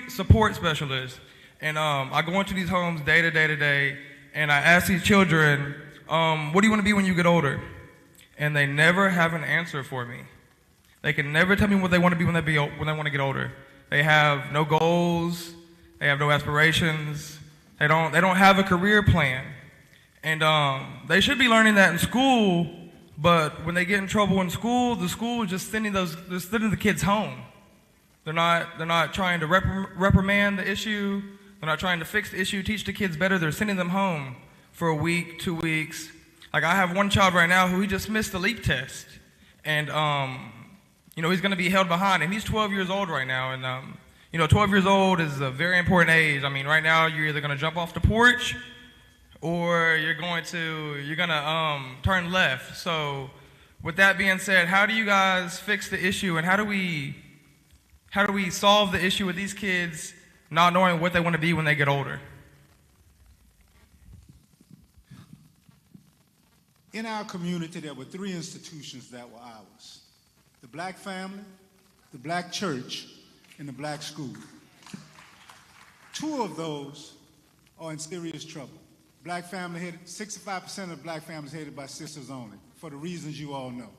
Speaker 19: support specialist. And I go into these homes day to day, and I ask these children, what do you want to be when you get older? And they never have an answer for me. They can never tell me what they want to be when they want to get older. They have no goals. They have no aspirations. They don't have a career plan. And they should be learning that in school, but when they get in trouble in school, the school is just sending the kids home. They're not trying to reprimand the issue. They're not trying to fix the issue, teach the kids better. They're sending them home for a week, 2 weeks. Like I have one child right now who he just missed the LEAP test. And, he's going to be held behind. And he's 12 years old right now. And, 12 years old is a very important age. I mean, right now you're either going to jump off the porch or you're going to turn left. So with that being said, how do you guys fix the issue? And how do we solve the issue with these kids not knowing what they want to be when they get older?
Speaker 16: In our community, there were 3 institutions that were ours: the black family, the black church, and the black school. 2 of those are in serious trouble. Black family headed, 65% of black families headed by sisters only, for the reasons you all know.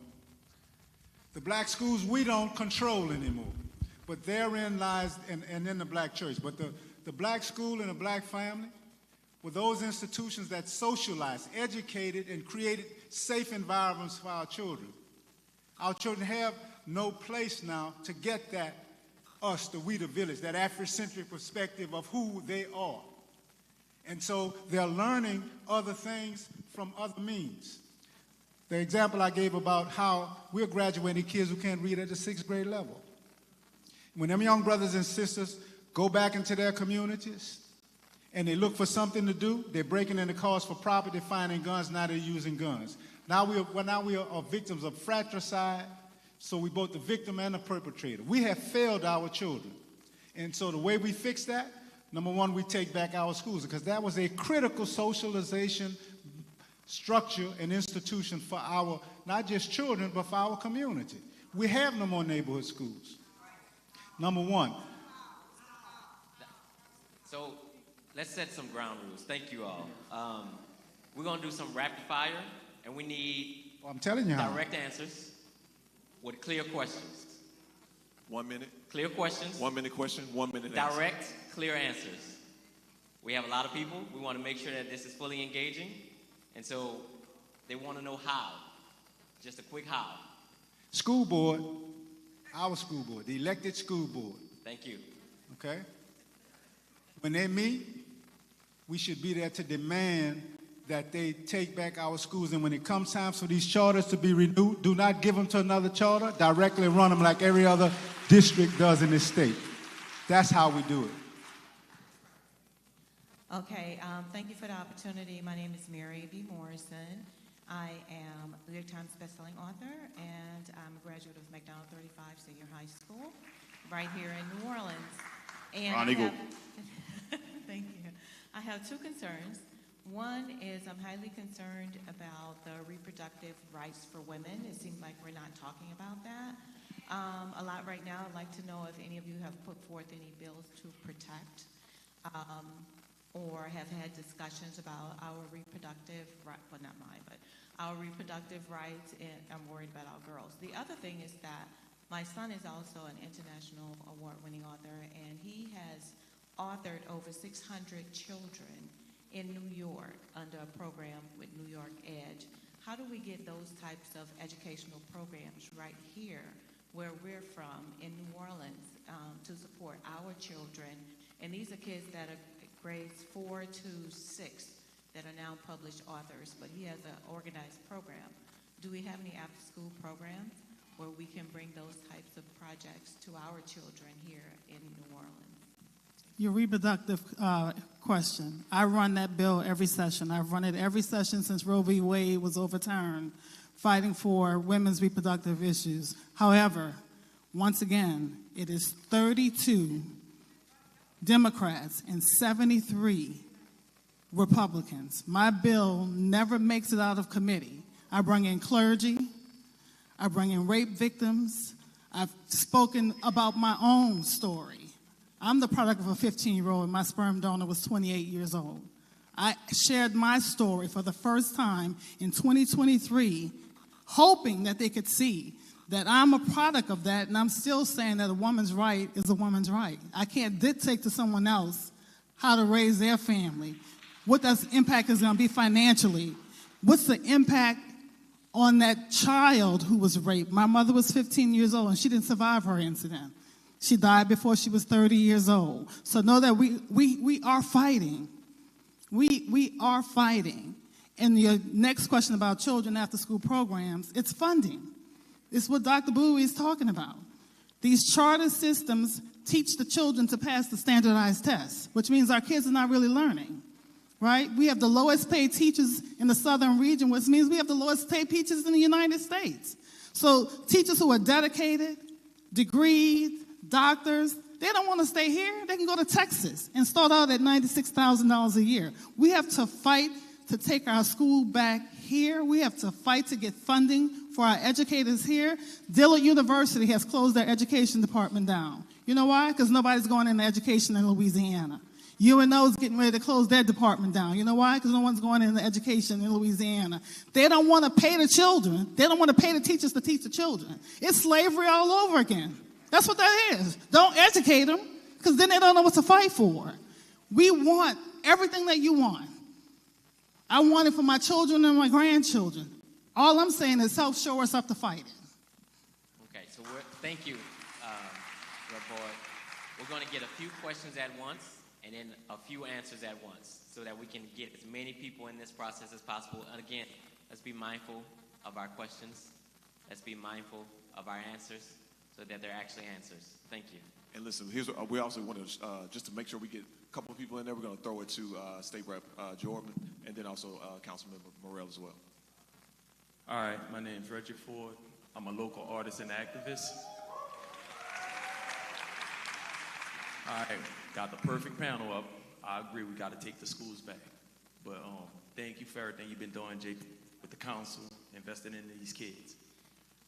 Speaker 16: The black schools we don't control anymore, but therein lies, and in the black church. But the black school and the black family were those institutions that socialized, educated, and created safe environments for our children. Our children have no place now to get that we the village, that Afrocentric perspective of who they are. And so they're learning other things from other means. The example I gave about how we're graduating kids who can't read at the 6th grade level. When them young brothers and sisters go back into their communities and they look for something to do, they're breaking into cars for property, finding guns, now they're using guns. Now we are victims of fratricide, so we both the victim and the perpetrator. We have failed our children. And so the way we fix that, number one, we take back our schools, because that was a critical socialization structure and institution for our, not just children, but for our community. We have no more neighborhood schools. Number one.
Speaker 10: So let's set some ground rules. Thank you all. We're going to do some rapid fire, and we need
Speaker 16: I'm telling you how.
Speaker 10: direct answers with clear questions.
Speaker 2: 1 minute.
Speaker 10: Clear questions.
Speaker 2: 1 minute question, 1 minute answer.
Speaker 10: Direct, clear answers. We have a lot of people. We want to make sure that this is fully engaging. And so they want to know how. Just a quick how.
Speaker 16: School board, our school board, the elected school board.
Speaker 10: Thank you.
Speaker 16: Okay? When they meet, we should be there to demand that they take back our schools. And when it comes time for these charters to be renewed, do not give them to another charter. Directly run them like every other district does in this state. That's how we do it.
Speaker 20: Okay, thank you for the opportunity. My name is Mary B. Morrison. I am a New York Times bestselling author, and I'm a graduate of McDonald 35 Senior High School right here in New Orleans. And thank you. I have two concerns. One is I'm highly concerned about the reproductive rights for women. It seems like we're not talking about that a lot right now. I'd like to know if any of you have put forth any bills to protect or have had discussions about our reproductive rights, well, not mine, but our reproductive rights, and I'm worried about our girls. The other thing is that my son is also an international award-winning author, and he has authored over 600 children in New York under a program with New York Edge. How do we get those types of educational programs right here where we're from in New Orleans to support our children? And these are kids that are grades 4 to 6 that are now published authors, but he has an organized program. Do we have any after-school programs where we can bring those types of projects to our children here in New Orleans?
Speaker 15: Your reproductive question. I run that bill every session. I've run it every session since Roe v. Wade was overturned, fighting for women's reproductive issues. However, once again, it is 32 Democrats and 73 Republicans. My bill never makes it out of committee. I bring in clergy. I bring in rape victims. I've spoken about my own story. I'm the product of a 15-year-old, and my sperm donor was 28 years old. I shared my story for the first time in 2023, hoping that they could see that I'm a product of that, and I'm still saying that a woman's right is a woman's right. I can't dictate to someone else how to raise their family, what that impact is going to be financially, what's the impact on that child who was raped. My mother was 15 years old, and she didn't survive her incident. She died before she was 30 years old. So know that we are fighting. We are fighting. And your next question about children after school programs, it's funding. It's what Dr. Bowie is talking about. These charter systems teach the children to pass the standardized tests, which means our kids are not really learning, right? We have the lowest paid teachers in the southern region, which means we have the lowest paid teachers in the United States. So teachers who are dedicated, degreed, doctors, they don't want to stay here. They can go to Texas and start out at $96,000 a year. We have to fight to take our school back here. We have to fight to get funding for our educators here. Dillard University has closed their education department down. You know why? Because nobody's going into education in Louisiana. UNO is getting ready to close their department down. You know why? Because no one's going into education in Louisiana. They don't want to pay the children. They don't want to pay the teachers to teach the children. It's slavery all over again. That's what that is. Don't educate them, because then they don't know what to fight for. We want everything that you want. I want it for my children and my grandchildren. All I'm saying is help show us up to fight it.
Speaker 10: Okay, so thank you, Rep. Boyd. We're going to get a few questions at once. and then a few answers at once so that we can get as many people in this process as possible. And again, let's be mindful of our questions. Let's be mindful of our answers so that they're actually answers. Thank you.
Speaker 2: And listen, here's what we also want to, just to make sure we get a couple of people in there, we're going to throw it to State Rep Jordan and then also Councilmember Morrell as well.
Speaker 21: All right, my name's Reggie Ford. I'm a local artist and activist. All right, got the perfect panel up. I agree, we got to take the schools back. But thank you for everything you've been doing, JP, with the council, investing in these kids.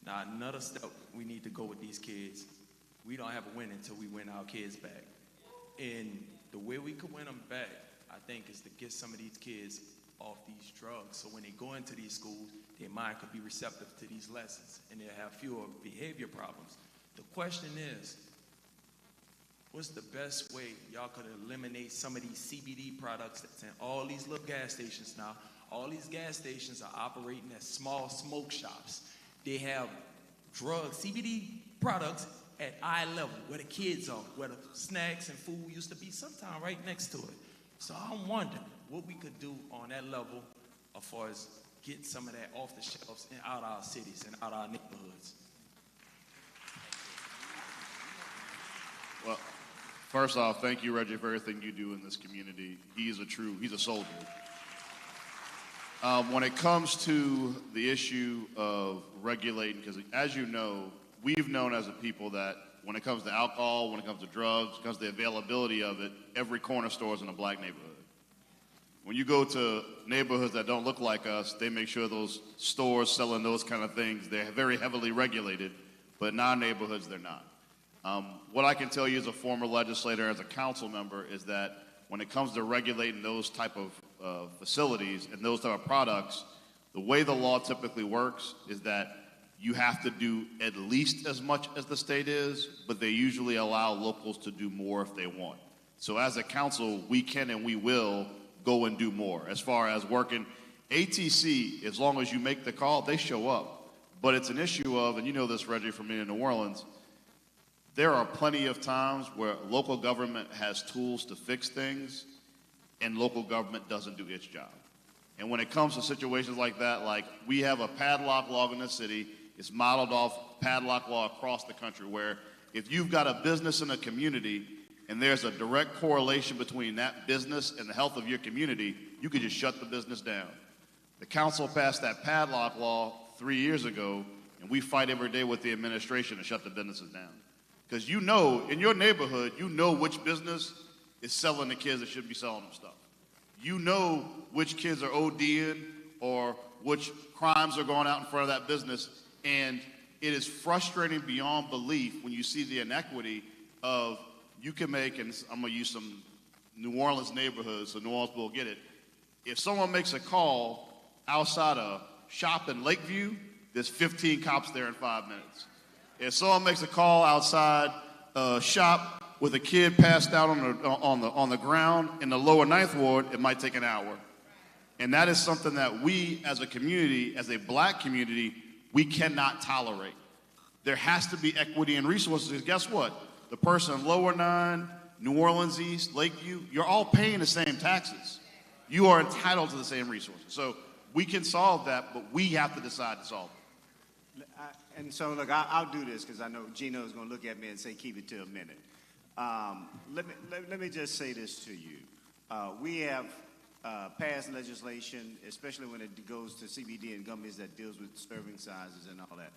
Speaker 21: Now, another step we need to go with these kids, we don't have a win until we win our kids back. And the way we could win them back, I think, is to get some of these kids off these drugs. So when they go into these schools, their mind could be receptive to these lessons and they'll have fewer behavior problems. The question is, what's the best way y'all could eliminate some of these CBD products that's in all these little gas stations now? All these gas stations are operating as small smoke shops. They have drugs, CBD products at eye level, where the kids are, where the snacks and food used to be, sometime right next to it. So I'm wondering what we could do on that level as far as get some of that off the shelves and out our cities and out our neighborhoods.
Speaker 17: Well, first off, thank you, Reggie, for everything you do in this community. He's a soldier. When it comes to the issue of regulating, because as you know, we've known as a people that when it comes to alcohol, when it comes to drugs, when it comes to the availability of it, every corner store is in a black neighborhood. When you go to neighborhoods that don't look like us, they make sure those stores selling those kind of things, they're very heavily regulated, but in our neighborhoods, they're not. What I can tell you as a former legislator, as a council member, is that when it comes to regulating those type of facilities and those type of products, the way the law typically works is that you have to do at least as much as the state is, but they usually allow locals to do more if they want. So as a council, we can and we will go and do more. As far as working, ATC, as long as you make the call, they show up. But it's an issue of, and you know this, Reggie, from being in New Orleans, there are plenty of times where local government has tools to fix things and local government doesn't do its job. And when it comes to situations like that, like we have a padlock law in the city, it's modeled off padlock law across the country, where if you've got a business in a community and there's a direct correlation between that business and the health of your community, you could just shut the business down. The council passed that padlock law 3 years ago, and we fight every day with the administration to shut the businesses down. Because you know, in your neighborhood, you know which business is selling the kids that should be selling them stuff. You know which kids are ODing or which crimes are going out in front of that business. And it is frustrating beyond belief when you see the inequity of you can make, and I'm going to use some New Orleans neighborhoods so New Orleans will get it. If someone makes a call outside a shop in Lakeview, there's 15 cops there in 5 minutes. If someone makes a call outside a shop with a kid passed out on the ground in the lower Ninth Ward, it might take an hour. And that is something that we as a community, as a black community, we cannot tolerate. There has to be equity and resources. Guess what? The person in Lower 9, New Orleans East, Lakeview, you're all paying the same taxes. You are entitled to the same resources. So we can solve that, but we have to decide to solve it.
Speaker 18: And so, look, I'll do this because I know Gino is going to look at me and say, keep it to a minute. Let me just say this to you. We have passed legislation, especially when it goes to CBD and gummies that deals with serving sizes and all that.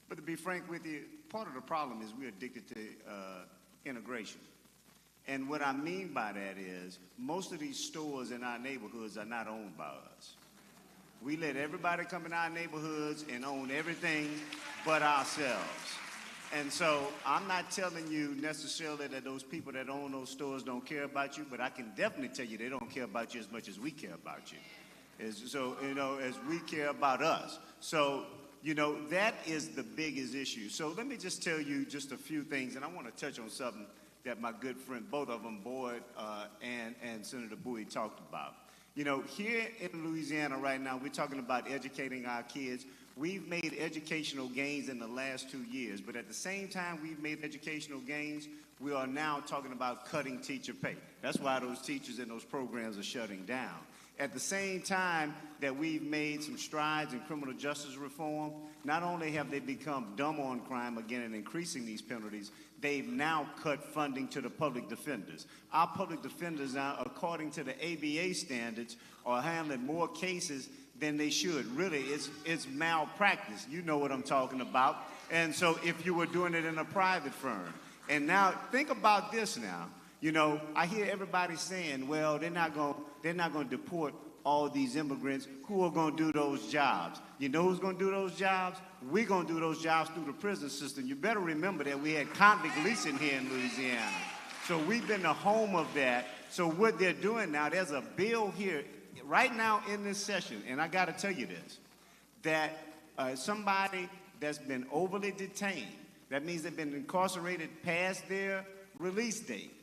Speaker 18: But to be frank with you, part of the problem is we're addicted to integration. And what I mean by that is most of these stores in our neighborhoods are not owned by us. We let everybody come in our neighborhoods and own everything but ourselves. And so I'm not telling you necessarily that those people that own those stores don't care about you, but I can definitely tell you they don't care about you as much as we care about you. As we care about us. So, that is the biggest issue. So let me just tell you just a few things, and I want to touch on something that my good friend, both of them, Boyd and Senator Bowie, talked about. You know, here in Louisiana right now, we're talking about educating our kids. We've made educational gains in the last 2 years, but at the same time we've made educational gains, we are now talking about cutting teacher pay. That's why those teachers in those programs are shutting down. At the same time that we've made some strides in criminal justice reform, not only have they become dumb on crime again and increasing these penalties, they've now cut funding to the public defenders. Our public defenders now, according to the ABA standards, are handling more cases than they should. Really, it's malpractice. You know what I'm talking about. And so if you were doing it in a private firm. And now, think about this now. You know, I hear everybody saying, well, they're not going to deport all these immigrants. Who are going to do those jobs? You know who's going to do those jobs? We're going to do those jobs through the prison system. You better remember that we had convict leasing here in Louisiana. So we've been the home of that. So what they're doing now, there's a bill here right now in this session, and I got to tell you this, that somebody that's been overly detained, that means they've been incarcerated past their release date.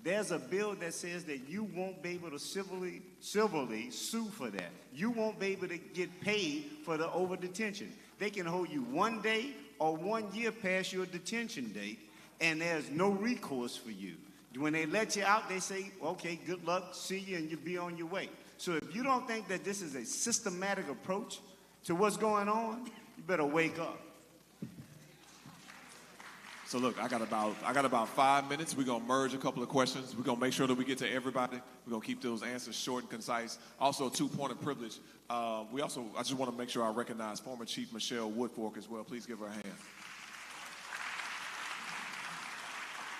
Speaker 18: There's a bill that says that you won't be able to civilly sue for that. You won't be able to get paid for the over detention. They can hold you 1 day or 1 year past your detention date, and there's no recourse for you. When they let you out, they say, okay, good luck, see you, and you'll be on your way. So if you don't think that this is a systematic approach to what's going on, you better wake up.
Speaker 2: So look, I got about 5 minutes. We're gonna merge a couple of questions. We're gonna make sure that we get to everybody. We're gonna keep those answers short and concise. Also, 2 point of privilege. I just want to make sure I recognize former Chief Michelle Woodfork as well. Please give her a hand.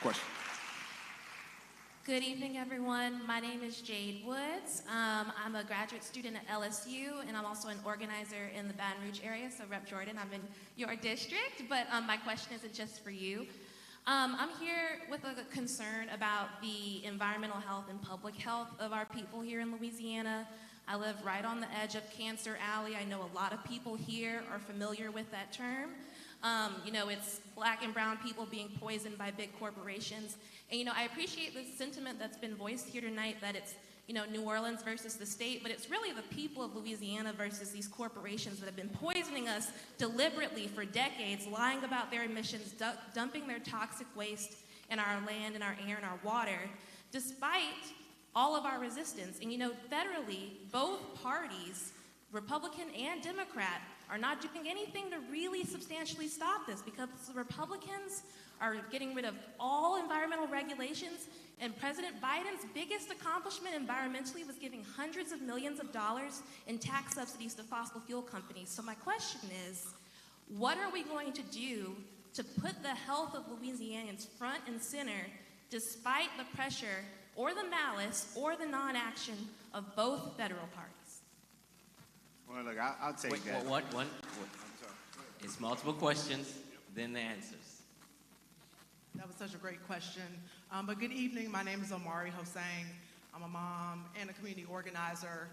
Speaker 2: Question.
Speaker 5: Good evening, everyone. My name is Jade Woods. I'm a graduate student at LSU, and I'm also an organizer in the Baton Rouge area. So, Rep. Jordan, I'm in your district, but my question isn't just for you. I'm here with a concern about the environmental health and public health of our people here in Louisiana. I live right on the edge of Cancer Alley. I know a lot of people here are familiar with that term. You know, it's black and brown people being poisoned by big corporations. And, you know, I appreciate the sentiment that's been voiced here tonight that it's, you know, New Orleans versus the state, but it's really the people of Louisiana versus these corporations that have been poisoning us deliberately for decades, lying about their emissions, dumping their toxic waste in our land, in our air, and our water, despite all of our resistance. And, you know, federally, both parties, Republican and Democrat, are not doing anything to really substantially stop this, because the Republicans are getting rid of all environmental regulations, and President Biden's biggest accomplishment environmentally was giving hundreds of millions of dollars in tax subsidies to fossil fuel companies. So my question is, what are we going to do to put the health of Louisianians front and center despite the pressure or the malice or the non-action of both federal parties?
Speaker 18: Well, look, I'll take that.
Speaker 10: What? It's multiple questions, then the answers.
Speaker 22: That was such a great question. But good evening. My name is Omari Hossein. I'm a mom and a community organizer.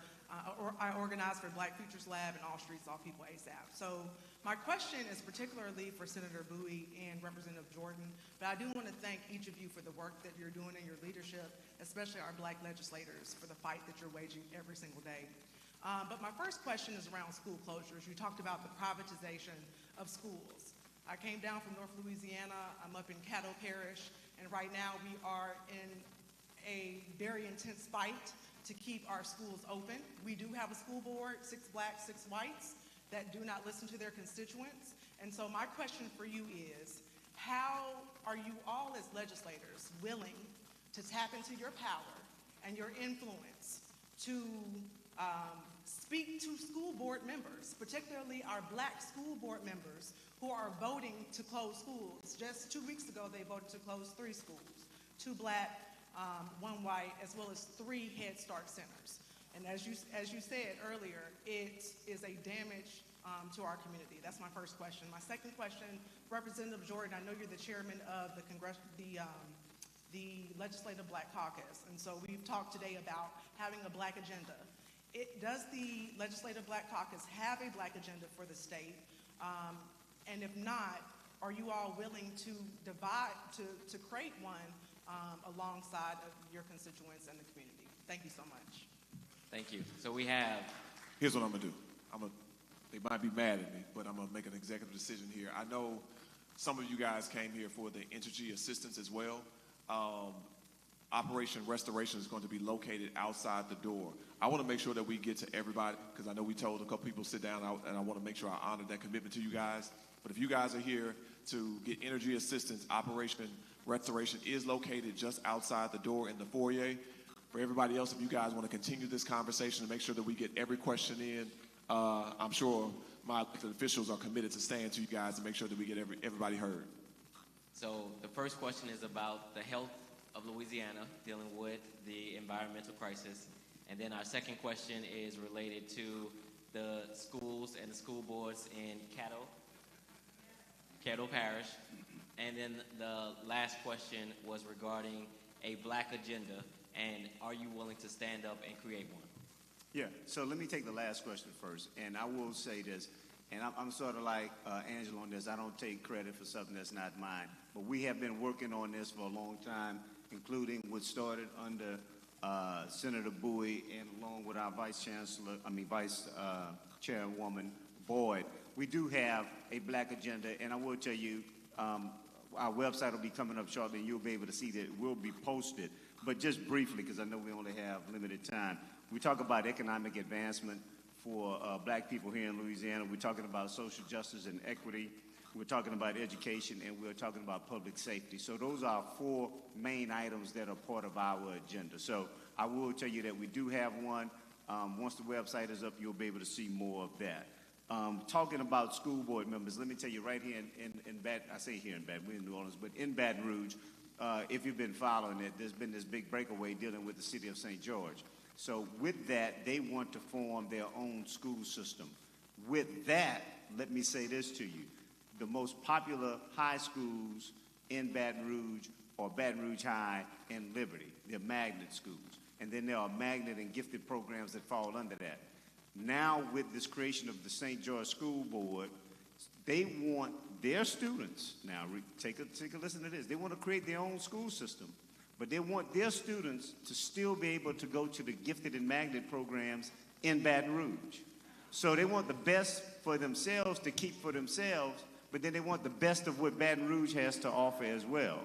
Speaker 22: I organize for Black Futures Lab and All Streets, All People ASAP. So my question is particularly for Senator Bowie and Representative Jordan, but I do want to thank each of you for the work that you're doing in your leadership, especially our Black legislators, for the fight that you're waging every single day. But my first question is around school closures. You talked about the privatization of schools. I came down from North Louisiana. I'm up in Caddo Parish, and right now we are in a very intense fight to keep our schools open. We do have a school board, 6 blacks, 6 whites, that do not listen to their constituents. And so my question for you is, how are you all as legislators willing to tap into your power and your influence to speak to school board members, particularly our Black school board members who are voting to close schools? Just 2 weeks ago, they voted to close 3 schools, 2 Black, 1 white, as well as 3 Head Start centers. And as you said earlier, it is a damage to our community. That's my first question. My second question, Representative Jordan, I know you're the chairman of the Legislative Black Caucus, and so we've talked today about having a Black agenda. Does the Legislative Black Caucus have a Black agenda for the state? And if not, are you all willing to create one alongside of your constituents and the community? Thank you so much.
Speaker 10: Thank you. So we have.
Speaker 2: Here's what I'm gonna do. They might be mad at me, but I'm gonna make an executive decision here. I know some of you guys came here for the energy assistance as well. Operation Restoration is going to be located outside the door. I want to make sure that we get to everybody because I know we told a couple people sit down, and I want to make sure I honor that commitment to you guys. But if you guys are here to get energy assistance, Operation Restoration is located just outside the door in the foyer. For everybody else, if you guys want to continue this conversation and make sure that we get every question in, I'm sure my elected officials are committed to staying to you guys to make sure that we get everybody heard.
Speaker 10: So the first question is about the health of Louisiana, dealing with the environmental crisis. And then our second question is related to the schools and the school boards in Caddo Parish. And then the last question was regarding a black agenda, and are you willing to stand up and create one?
Speaker 18: Yeah, so let me take the last question first. And I will say this, and I'm sort of like Angela on this. I don't take credit for something that's not mine. But we have been working on this for a long time, including what started under Senator Bowie and along with our Vice Chairwoman Boyd. We do have a black agenda, and I will tell you, our website will be coming up shortly, and you'll be able to see that it will be posted. But just briefly, because I know we only have limited time, we talk about economic advancement for black people here in Louisiana. We're talking about social justice and equity. We're talking about education, and we're talking about public safety. So those are 4 main items that are part of our agenda. So I will tell you that we do have one. Once the website is up, you'll be able to see more of that. Talking about school board members, let me tell you right here in we're in New Orleans, but in Baton Rouge, if you've been following it, there's been this big breakaway dealing with the city of St. George. So with that, they want to form their own school system. With that, let me say this to you. The most popular high schools in Baton Rouge are Baton Rouge High and Liberty. They're magnet schools. And then there are magnet and gifted programs that fall under that. Now with this creation of the St. George School Board, they want their students, now take a listen to this, they want to create their own school system, but they want their students to still be able to go to the gifted and magnet programs in Baton Rouge. So they want the best for themselves to keep for themselves, but then they want the best of what Baton Rouge has to offer as well.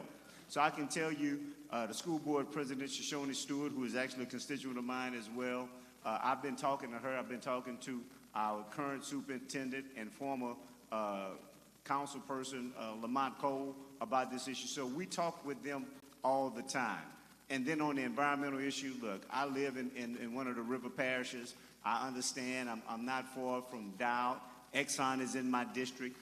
Speaker 18: So I can tell you, the school board president, Shoshone Stewart, who is actually a constituent of mine as well, I've been talking to her. I've been talking to our current superintendent and former council person, Lamont Cole, about this issue. So we talk with them all the time. And then on the environmental issue, look, I live in one of the river parishes. I understand I'm not far from Dow. Exxon is in my district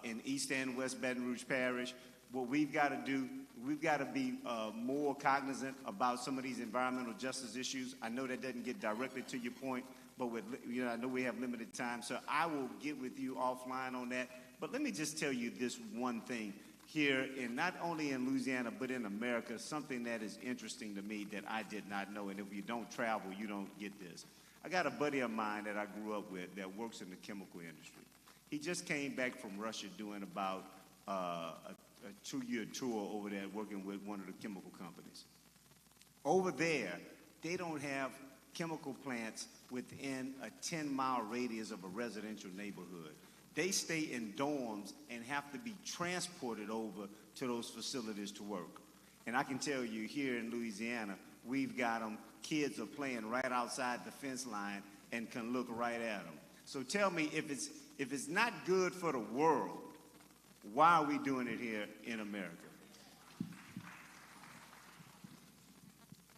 Speaker 18: in East and West Baton Rouge Parish. What we've got to do, we've got to be more cognizant about some of these environmental justice issues. I know that doesn't get directly to your point, but I know we have limited time, so I will get with you offline on that. But let me just tell you this one thing here, and not only in Louisiana, but in America, something that is interesting to me that I did not know, and if you don't travel, you don't get this. I got a buddy of mine that I grew up with that works in the chemical industry. He just came back from Russia doing about a 2-year tour over there working with one of the chemical companies. Over there, they don't have chemical plants within a 10-mile radius of a residential neighborhood. They stay in dorms and have to be transported over to those facilities to work. And I can tell you here in Louisiana, we've got them, kids are playing right outside the fence line and can look right at them. So tell me, if it's not good for the world, why are we doing it here in America?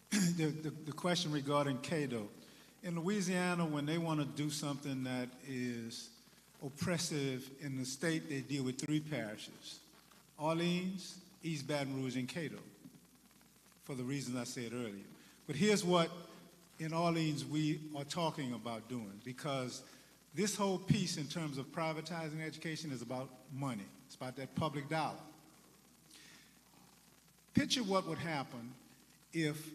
Speaker 16: The question regarding Caddo. In Louisiana, when they want to do something that is oppressive in the state, they deal with 3 parishes: Orleans, East Baton Rouge, and Caddo, for the reasons I said earlier. But here's what in Orleans we are talking about doing, because this whole piece in terms of privatizing education is about money. It's about that public dollar. Picture what would happen if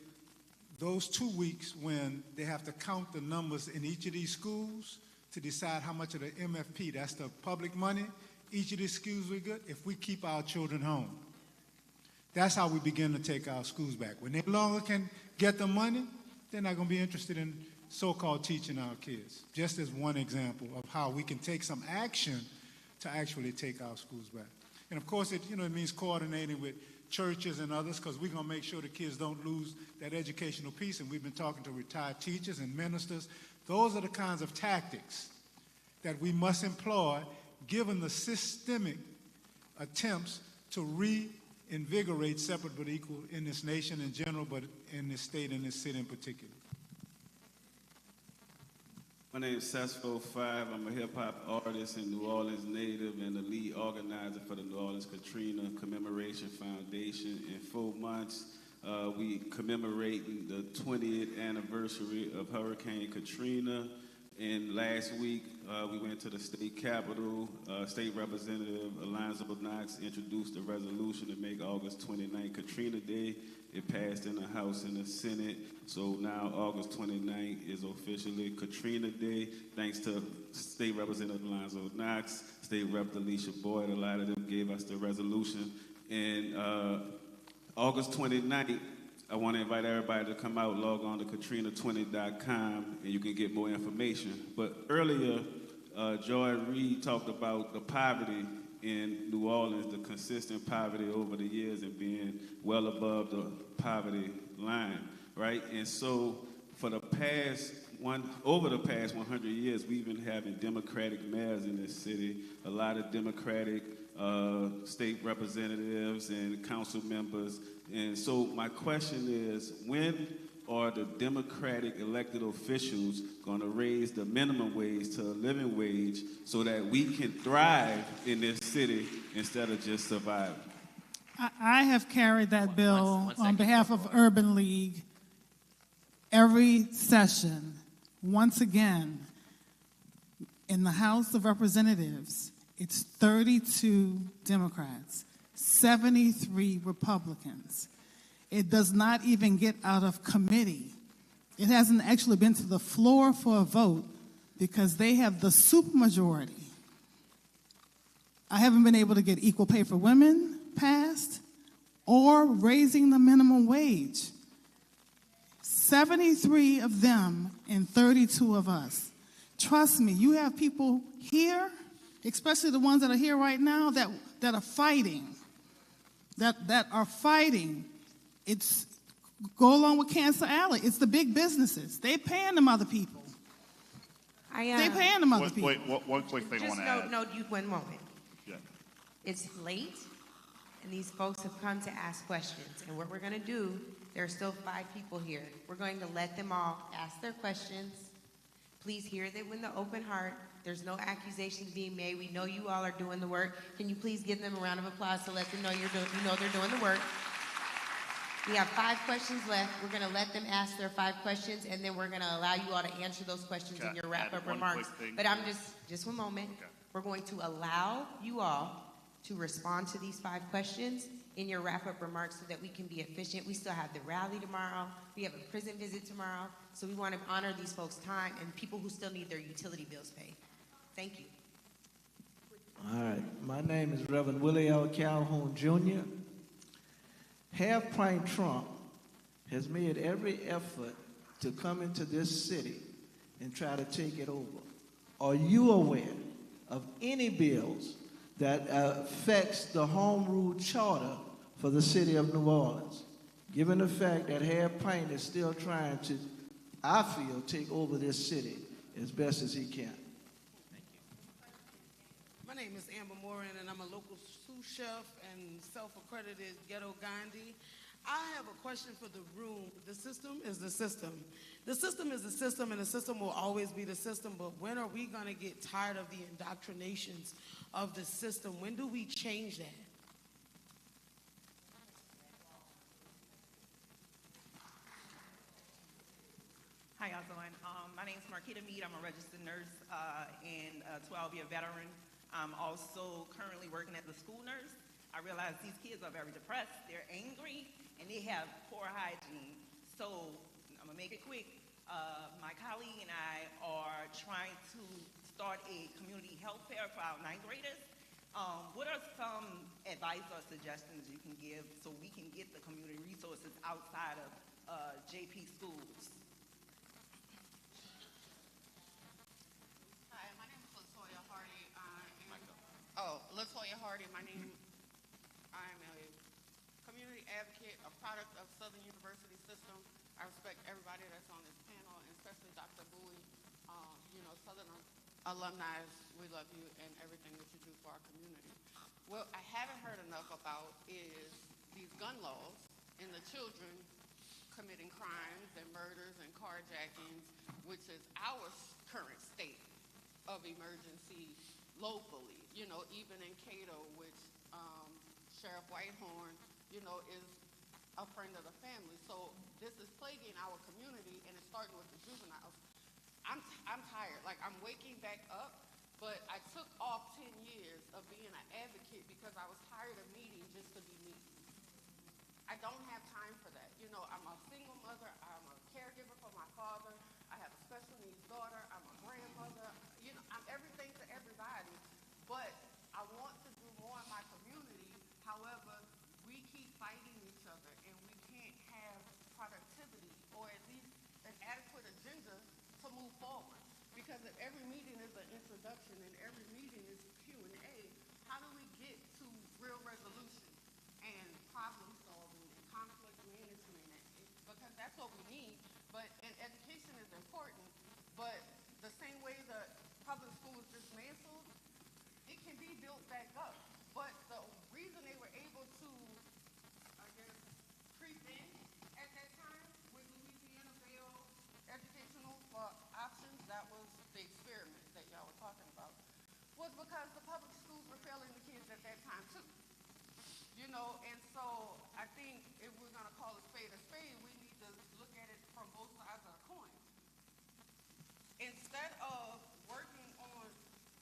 Speaker 16: those 2 weeks when they have to count the numbers in each of these schools to decide how much of the MFP, that's the public money, each of these schools we get, if we keep our children home. That's how we begin to take our schools back. When they no longer can get the money, they're not going to be interested in so-called teaching our kids. Just as one example of how we can take some action to actually take our schools back. And of course, it means coordinating with churches and others, because we're going to make sure the kids don't lose that educational piece. And we've been talking to retired teachers and ministers. Those are the kinds of tactics that we must employ given the systemic attempts to reinvigorate separate but equal in this nation in general, but in this state and this city in particular.
Speaker 8: My name is Sesfo 5. I'm a hip-hop artist and New Orleans native and the lead organizer for the New Orleans Katrina Commemoration Foundation. In 4 months, we commemorating the 20th anniversary of Hurricane Katrina. And last week, we went to the state capitol. State Representative Alonzo Knox introduced a resolution to make August 29th Katrina Day. It passed in the House and the Senate. So now August 29th is officially Katrina Day. Thanks to State Representative Alonzo Knox, State Rep. Alicia Boyd, a lot of them gave us the resolution. And August 29th, I want to invite everybody to come out, log on to katrina20.com, and you can get more information. But earlier, Joy Reid talked about the poverty in New Orleans, the consistent poverty over the years and being well above the poverty line, right? And so for over the past 100 years, we've been having Democratic mayors in this city, a lot of Democratic state representatives and council members. And so my question is, when are the Democratic elected officials going to raise the minimum wage to a living wage so that we can thrive in this city instead of just survive?
Speaker 15: I have carried that bill on behalf of Urban League every session. Once again, in the House of Representatives, it's 32 Democrats, 73 Republicans. It does not even get out of committee. It hasn't actually been to the floor for a vote because they have the supermajority. I haven't been able to get equal pay for women passed or raising the minimum wage. 73 of them and 32 of us. Trust me, you have people here, especially the ones that are here right now, that are fighting, that are fighting. It's go along with Cancer Alley. It's the big businesses. They paying them other people. They paying them other people.
Speaker 17: Wait, one quick thing I want to add.
Speaker 9: No, one moment.
Speaker 17: Yeah.
Speaker 9: It's late, and these folks have come to ask questions. And what we're going to do, there are still 5 people here. We're going to let them all ask their questions. Please hear them with an open heart. There's no accusations being made. We know you all are doing the work. Can you please give them a round of applause to let them know they're doing the work? We have 5 questions left. We're going to let them ask their 5 questions, and then we're going to allow you all to answer those questions in your wrap-up remarks. But I'm just one moment. Okay. We're going to allow you all to respond to these 5 questions in your wrap-up remarks so that we can be efficient. We still have the rally tomorrow. We have a prison visit tomorrow. So we want to honor these folks' time and people who still need their utility bills paid. Thank you.
Speaker 11: All right. My name is Reverend Willie L. Calhoun, Jr. Half-Pint Trump has made every effort to come into this city and try to take it over. Are you aware of any bills that affects the home rule charter for the city of New Orleans? Given the fact that Half-Pint is still trying to, I feel, take over this city as best as he can.
Speaker 23: My name is Amber Morin, and I'm a local sous chef and self-accredited ghetto Gandhi. I have a question for the room. The system is the system. The system is the system, and the system will always be the system, but when are we going to get tired of the indoctrinations of the system? When do we change that?
Speaker 24: Hi, y'all doing? My name is Marquita Mead. I'm a registered nurse and a 12-year veteran. I'm also currently working as a school nurse. I realize these kids are very depressed, they're angry, and they have poor hygiene. So I'm gonna make it quick. My colleague and I are trying to start a community health fair for our 9th graders. What are some advice or suggestions you can give so we can get the community resources outside of JP schools?
Speaker 23: Hardy. I'm a community advocate, a product of Southern University system. I respect everybody that's on this panel, and especially Dr. Bowie. Southern alumni, we love you and everything that you do for our community. What I haven't heard enough about is these gun laws and the children committing crimes and murders and carjackings, which is our current state of emergency locally. Even in Cato, which Sheriff Whitehorn, is a friend of the family. So this is plaguing our community, and it's starting with the juveniles. I'm tired. Like, I'm waking back up, but I took off 10 years of being an advocate because I was tired of meeting just to be me. I don't have time for that. I'm a single mother. I'm a caregiver for my father. I have a special needs daughter. I'm a grandmother. I'm everything to everybody. But I want to do more in my community. However, we keep fighting each other, and we can't have productivity or at least an adequate agenda to move forward. Because if every meeting is an introduction and every meeting is Q&A, how do we get to real resolution and problem solving and conflict management? Because that's what we need. And education is important, but the same way the public school is dismantled, it can be built back up. But the reason they were able to, I guess, creep in at that time with Louisiana Bail Educational Options, that was the experiment that y'all were talking about, was because the public schools were failing the kids at that time too. And so I think if we're going to call a spade, we need to look at it from both sides of the coin. Instead of working on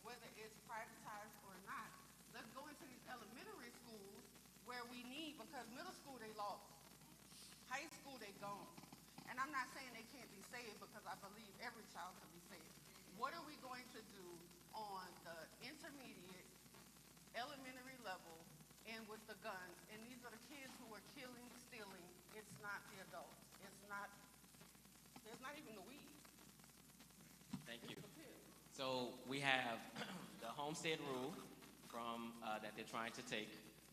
Speaker 23: whether it's privatized or not, let's go into these elementary schools where we need, because middle school they lost, high school they gone. And I'm not saying they can't be saved, because I believe every child can be saved. What are we going to do on the intermediate, elementary level, and with the guns? And these are the kids who are killing, stealing. It's not the adults. There's not even the weed.
Speaker 10: Thank you. So we have the homestead rule from that they're trying to take.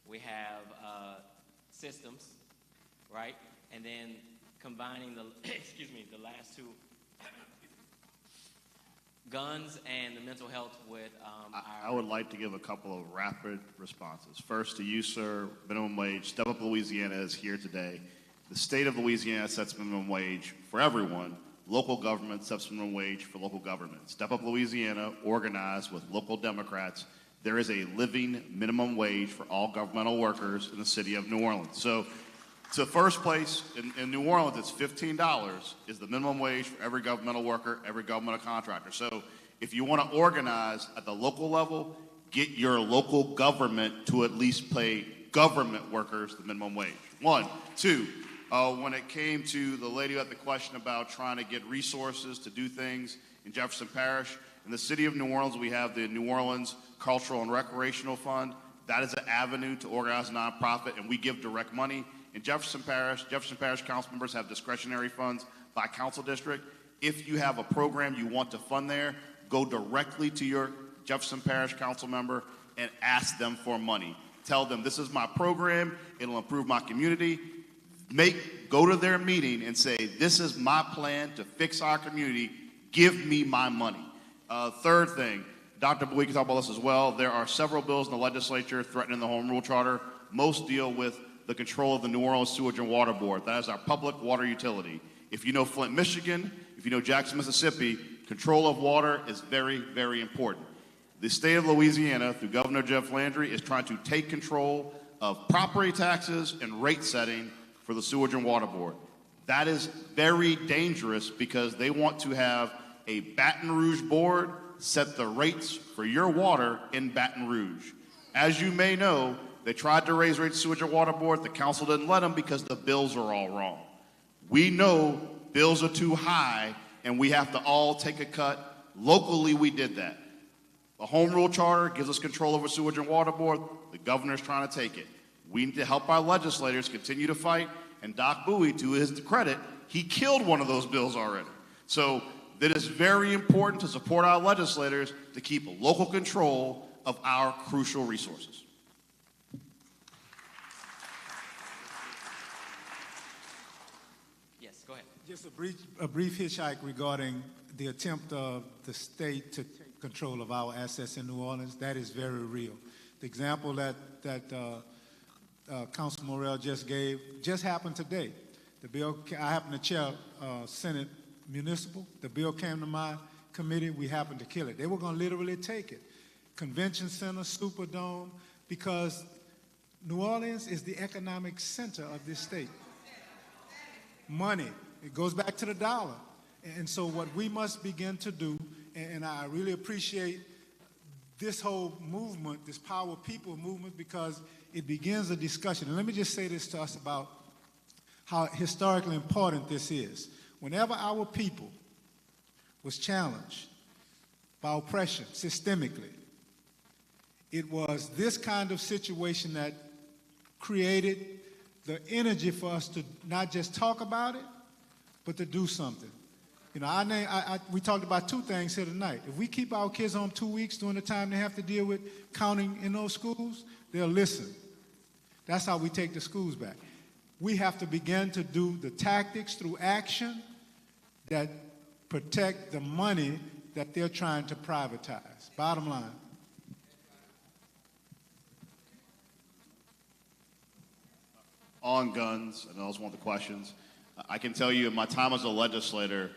Speaker 10: We have systems, right? And then combining the the last two, guns and the mental health with
Speaker 17: I would like to give a couple of rapid responses. First, to you, sir, minimum wage. Step Up Louisiana is here today. The state of Louisiana sets minimum wage for everyone. Local government sets minimum wage for local government. Step Up Louisiana, organized with local Democrats. There is a living minimum wage for all governmental workers in the city of New Orleans. So, to first place in New Orleans, it's $15 is the minimum wage for every governmental worker, every governmental contractor. So if you want to organize at the local level, get your local government to at least pay government workers the minimum wage. One. Two, when it came to the lady who had the question about trying to get resources to do things in Jefferson Parish, in the city of New Orleans, we have the New Orleans Cultural and Recreational Fund. That is an avenue to organize a nonprofit, and we give direct money. In Jefferson Parish council members have discretionary funds by council district. If you have a program you want to fund there, go directly to your Jefferson Parish council member and ask them for money. Tell them, this is my program, it'll improve my community. Go to their meeting and say, this is my plan to fix our community, give me my money. Third thing, Dr. Bowie can talk about this as well. There are several bills in the legislature threatening the Home Rule Charter. Most deal with the control of the New Orleans Sewage and Water Board. That is our public water utility. If you know Flint, Michigan, if you know Jackson, Mississippi, control of water is very, very important. The state of Louisiana, through Governor Jeff Landry, is trying to take control of property taxes and rate setting for the Sewage and Water Board. That is very dangerous because they want to have a Baton Rouge board set the rates for your water in Baton Rouge. As you may know, they tried to raise rates Sewage and Water Board. The council didn't let them because the bills are all wrong. We know bills are too high and we have to all take a cut. Locally, we did that. The Home Rule Charter gives us control over Sewage and Water Board. The governor's trying to take it. We need to help our legislators continue to fight. And Doc Bowie, to his credit, he killed one of those bills already. So it is very important to support our legislators to keep local control of our crucial resources.
Speaker 16: Just a brief hitchhike regarding the attempt of the state to take control of our assets in New Orleans. That is very real. The example that Councilman Morrell just gave just happened today. The bill, I happen to chair Senate Municipal. The bill came to my committee. We happened to kill it. They were going to literally take it. Convention Center, Superdome, because New Orleans is the economic center of this state. Money, it goes back to the dollar. And so what we must begin to do, and I really appreciate this whole movement, this Power People movement, because it begins a discussion. And let me just say this to us about how historically important this is. Whenever our people was challenged by oppression systemically, it was this kind of situation that created the energy for us to not just talk about it, but to do something. You know, we talked about two things here tonight. If we keep our kids home 2 weeks during the time they have to deal with counting in those schools, they'll listen. That's how we take the schools back. We have to begin to do the tactics through action that protect the money that they're trying to privatize. Bottom line.
Speaker 17: On guns, and that was one of the questions. I can tell you in my time as a legislator,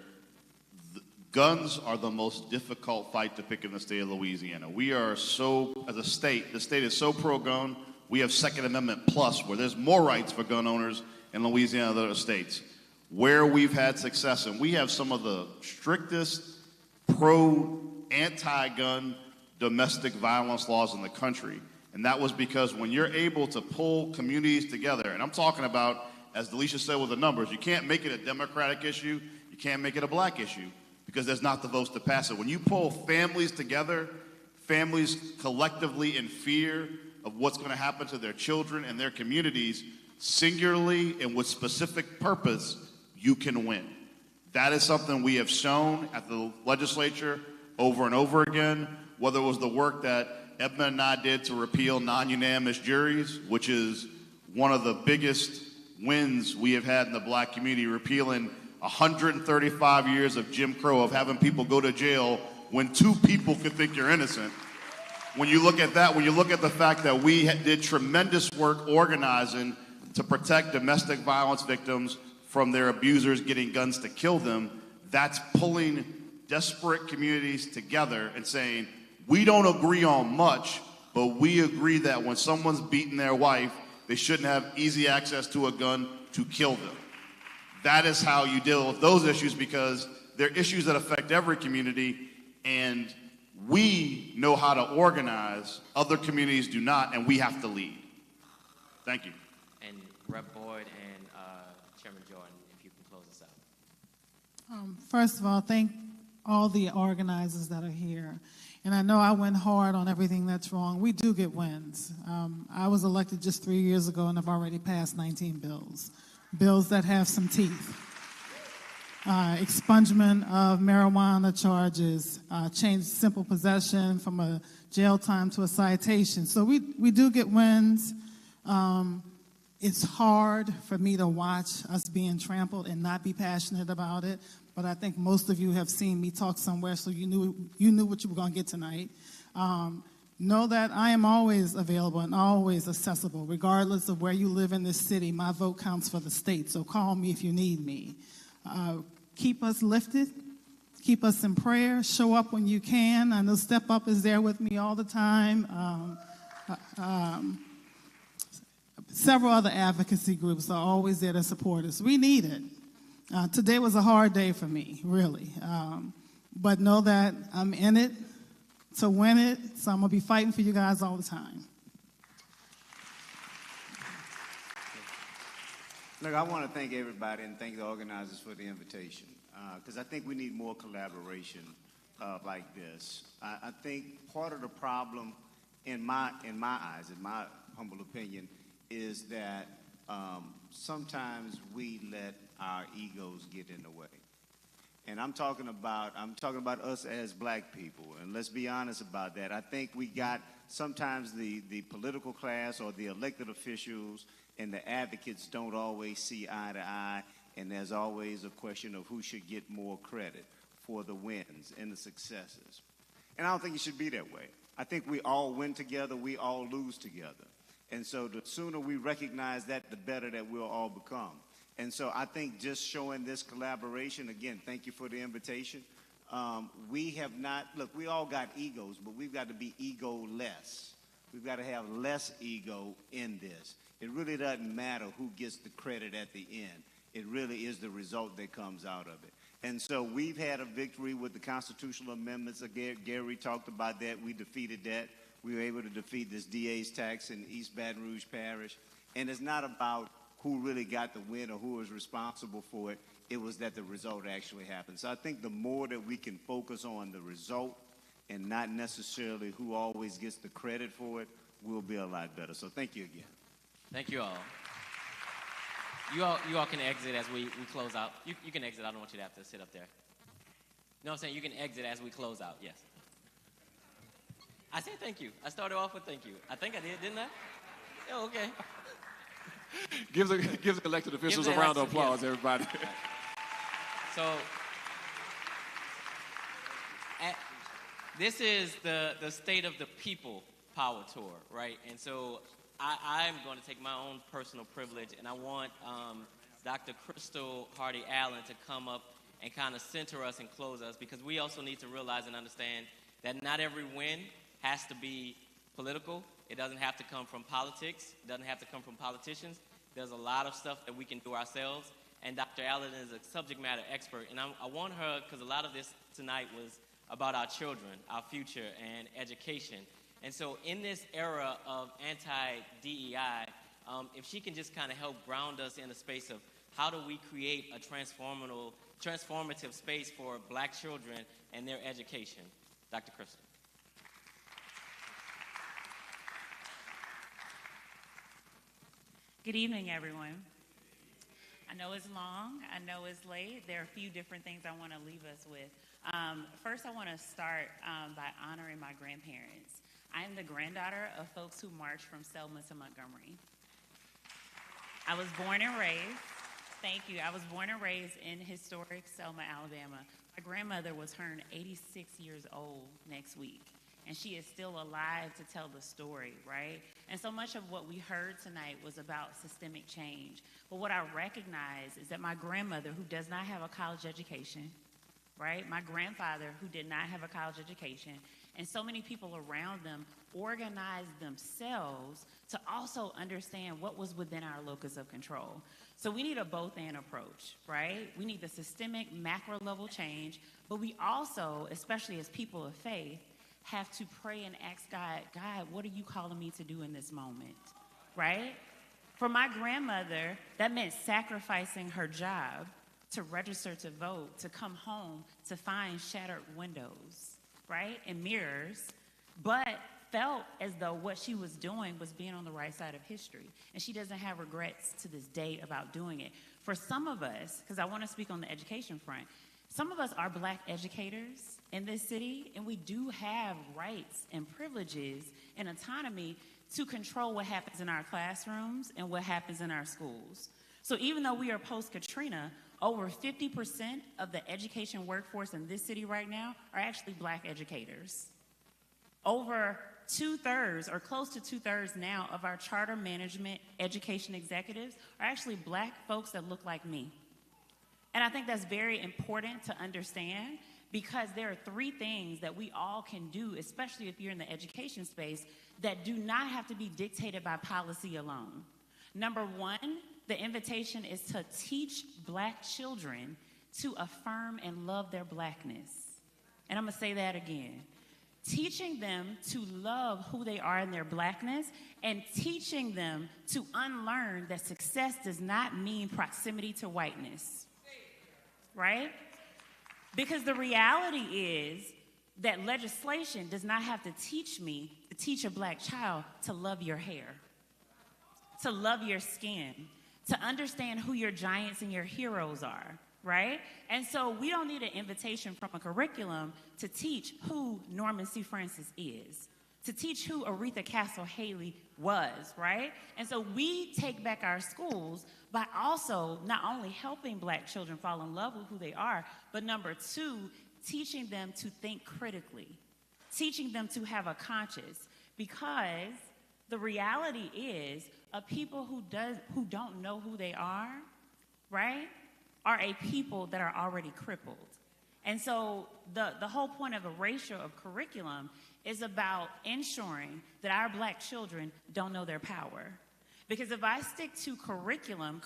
Speaker 17: guns are the most difficult fight to pick in the state of Louisiana. We are so, as a state, the state is so pro-gun, we have Second Amendment plus, where there's more rights for gun owners in Louisiana than other states. Where we've had success, and we have some of the strictest anti-gun domestic violence laws in the country. And that was because when you're able to pull communities together, and I'm talking about, as Delisha said with the numbers, you can't make it a Democratic issue, you can't make it a black issue, because there's not the votes to pass it. When you pull families together, families collectively in fear of what's going to happen to their children and their communities, singularly and with specific purpose, you can win. That is something we have shown at the legislature over and over again, whether it was the work that Edmund and I did to repeal non-unanimous juries, which is one of the biggest wins we have had in the black community, repealing 135 years of Jim Crow, of having people go to jail when two people could think you're innocent. When you look at that, when you look at the fact that we did tremendous work organizing to protect domestic violence victims from their abusers getting guns to kill them, that's pulling desperate communities together and saying, we don't agree on much, but we agree that when someone's beating their wife, they shouldn't have easy access to a gun to kill them. That is how you deal with those issues, because they're issues that affect every community, and we know how to organize. Other communities do not, and we have to lead. Thank you.
Speaker 10: And Rep. Boyd and Chairman Jordan, if you can close us out.
Speaker 15: First of all, thank all the organizers that are here. And I know I went hard on everything that's wrong. We do get wins. I was elected just 3 years ago, and I've already passed 19 bills. Bills that have some teeth. Expungement of marijuana charges, change simple possession from a jail time to a citation. So we do get wins. It's hard for me to watch us being trampled and not be passionate about it. But I think most of you have seen me talk somewhere, so you knew what you were going to get tonight. Know that I am always available and always accessible, regardless of where you live in this city. My vote counts for the state, so call me if you need me. Keep us lifted. Keep us in prayer. Show up when you can. I know Step Up is there with me all the time. Several other advocacy groups are always there to support us. We need it. Today was a hard day for me, really. But know that I'm in it to win it, so I'm going to be fighting for you guys all the time.
Speaker 18: Look, I want to thank everybody and thank the organizers for the invitation, because I think we need more collaboration like this. I think part of the problem, in my eyes, in my humble opinion, is that sometimes we let our egos get in the way. And I'm talking about us as black people, and let's be honest about that. I think we got sometimes the political class or the elected officials and the advocates don't always see eye to eye, And there's always a question of who should get more credit for the wins and the successes. And I don't think it should be that way. I think we all win together, we all lose together. And so the sooner we recognize that, the better that we'll all become. And so I think just showing this collaboration, again, thank you for the invitation. We have not, look, we all got egos, but we've got to be ego-less. We've got to have less ego in this. It really doesn't matter who gets the credit at the end. It really is the result that comes out of it. And so we've had a victory with the constitutional amendments. Gary talked about that. We defeated that. We were able to defeat this DA's tax in East Baton Rouge Parish. And it's not about who really got the win or who was responsible for it. It was that the result actually happened. So I think the more that we can focus on the result and not necessarily who always gets the credit for it, we'll be a lot better. So thank you again.
Speaker 10: Thank you all. You all can exit as we close out. You can exit. I don't want you to have to sit up there. No, I'm saying you can exit as we close out. Yes. I said thank you. I started off with thank you. I think I did, didn't I? Oh, okay.
Speaker 2: Gives the elected officials a round of applause, everybody.
Speaker 10: So, this is the State of the People Power Tour, right? And so I'm going to take my own personal privilege, and I want Dr. Crystal Hardy-Allen to come up and kind of center us and close us, because we also need to realize and understand that not every win has to be political. It doesn't have to come from politics. It doesn't have to come from politicians. There's a lot of stuff that we can do ourselves, and Dr. Allen is a subject matter expert, and I want her, because a lot of this tonight was about our children, our future, and education. And so in this era of anti-DEI, if she can just kind of help ground us in a space of how do we create a transformative space for black children and their education. Dr. Crystal.
Speaker 6: Good evening, everyone. I know it's long, I know it's late. There are a few different things I want to leave us with. First, I want to start by honoring my grandparents. I am the granddaughter of folks who marched from Selma to Montgomery. I was born and raised, thank you, I was born and raised in historic Selma, Alabama. My grandmother will turn 86 years old next week, and she is still alive to tell the story, right? And so much of what we heard tonight was about systemic change. But what I recognize is that my grandmother, who does not have a college education, right? My grandfather, who did not have a college education, and so many people around them organized themselves to also understand what was within our locus of control. So we need a both-and approach, right? We need the systemic macro-level change, but we also, especially as people of faith, have to pray and ask God, God, what are you calling me to do in this moment, right? For my grandmother, that meant sacrificing her job to register to vote, to come home, to find shattered windows, right, and mirrors, but felt as though what she was doing was being on the right side of history. And she doesn't have regrets to this day about doing it. For some of us, because I want to speak on the education front, some of us are black educators in this city, and we do have rights and privileges and autonomy to control what happens in our classrooms and what happens in our schools. So even though we are post-Katrina, over 50% of the education workforce in this city right now are actually black educators. Over 2/3 or close to 2/3 now of our charter management education executives are actually black folks that look like me. And I think that's very important to understand, because there are 3 things that we all can do, especially if you're in the education space, that do not have to be dictated by policy alone. Number 1, the invitation is to teach black children to affirm and love their blackness. And I'm going to say that again. Teaching them to love who they are in their blackness, and teaching them to unlearn that success does not mean proximity to whiteness, right? Because the reality is that legislation does not have to teach me to teach a black child to love your hair, to love your skin, to understand who your giants and your heroes are, right? And so we don't need an invitation from a curriculum to teach who Norman C. Francis is, to teach who Aretha Castle Haley was, right? And so we take back our schools by also not only helping black children fall in love with who they are, but number two, teaching them to think critically, teaching them to have a conscience, because the reality is a people who don't know who they are, right, are a people that are already crippled. And so the whole point of erasure of curriculum is about ensuring that our black children don't know their power. Because if I stick to curriculum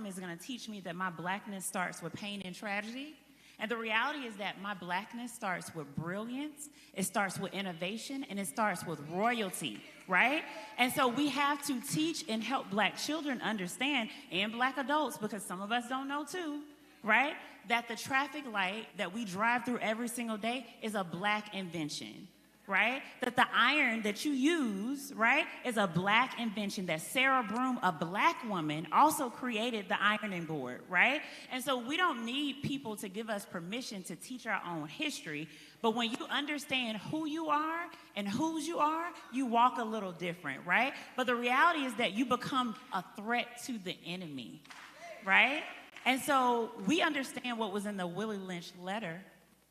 Speaker 6: is going to teach me that my blackness starts with pain and tragedy. And the reality is that my blackness starts with brilliance, it starts with innovation, and it starts with royalty, right? And so we have to teach and help black children understand, and black adults, because some of us don't know too, right? That the traffic light that we drive through every single day is a black invention, right? That the iron that you use, right, is a black invention, that Sarah Broom, a black woman, also created the ironing board, right? And so we don't need people to give us permission to teach our own history, but when you understand who you are and whose you are, you walk a little different, right? But the reality is that you become a threat to the enemy, right? And so we understand what was in the Willie Lynch letter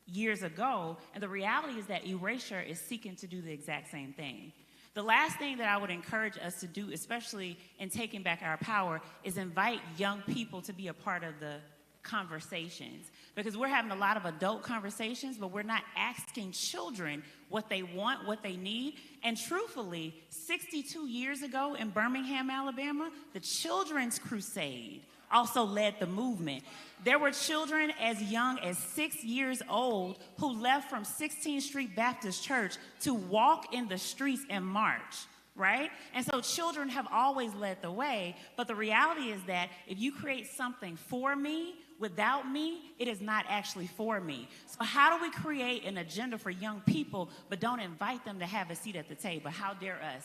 Speaker 6: years ago, and the reality is that erasure is seeking to do the exact same thing. The last thing that I would encourage us to do, especially in taking back our power, is invite young people to be a part of the conversations. Because we're having a lot of adult conversations, but we're not asking children what they want, what they need. And truthfully, 62 years ago in Birmingham, Alabama, the Children's Crusade also led the movement. There were children as young as 6 years old who left from 16th Street Baptist Church to walk in the streets and march, right? And so children have always led the way, but the reality is that if you create something for me, without me, it is not actually for me. So how do we create an agenda for young people but don't invite them to have a seat at the table? How dare us,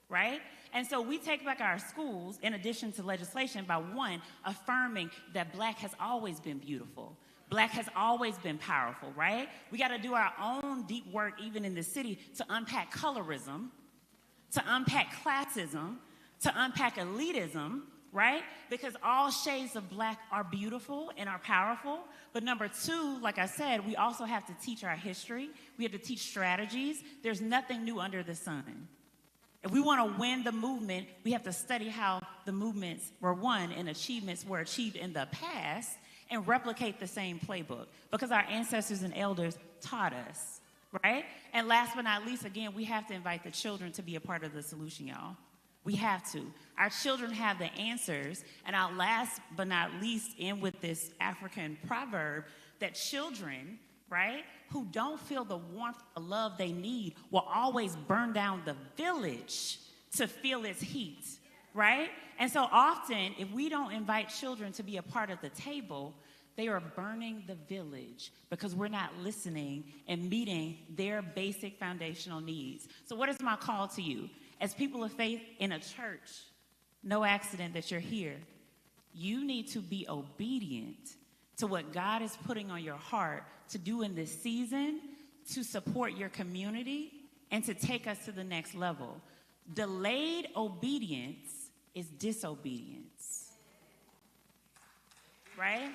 Speaker 6: right? And so we take back our schools, in addition to legislation, by one, affirming that black has always been beautiful. Black has always been powerful, right? We got to do our own deep work, even in the city, to unpack colorism, to unpack classism, to unpack elitism, right? Because all shades of black are beautiful and are powerful. But number two, like I said, we also have to teach our history. We have to teach strategies. There's nothing new under the sun. If we want to win the movement, we have to study how the movements were won and achievements were achieved in the past and replicate the same playbook, because our ancestors and elders taught us, right? And last but not least, again, we have to invite the children to be a part of the solution, y'all. We have to. Our children have the answers, and I'll last but not least end with this African proverb that children, right, who don't feel the warmth or love they need will always burn down the village to feel its heat, right? And so often, if we don't invite children to be a part of the table, they are burning the village because we're not listening and meeting their basic foundational needs. So what is my call to you? As people of faith in a church, no accident that you're here, you need to be obedient to what God is putting on your heart to do in this season to support your community and to take us to the next level. Delayed obedience is disobedience, right?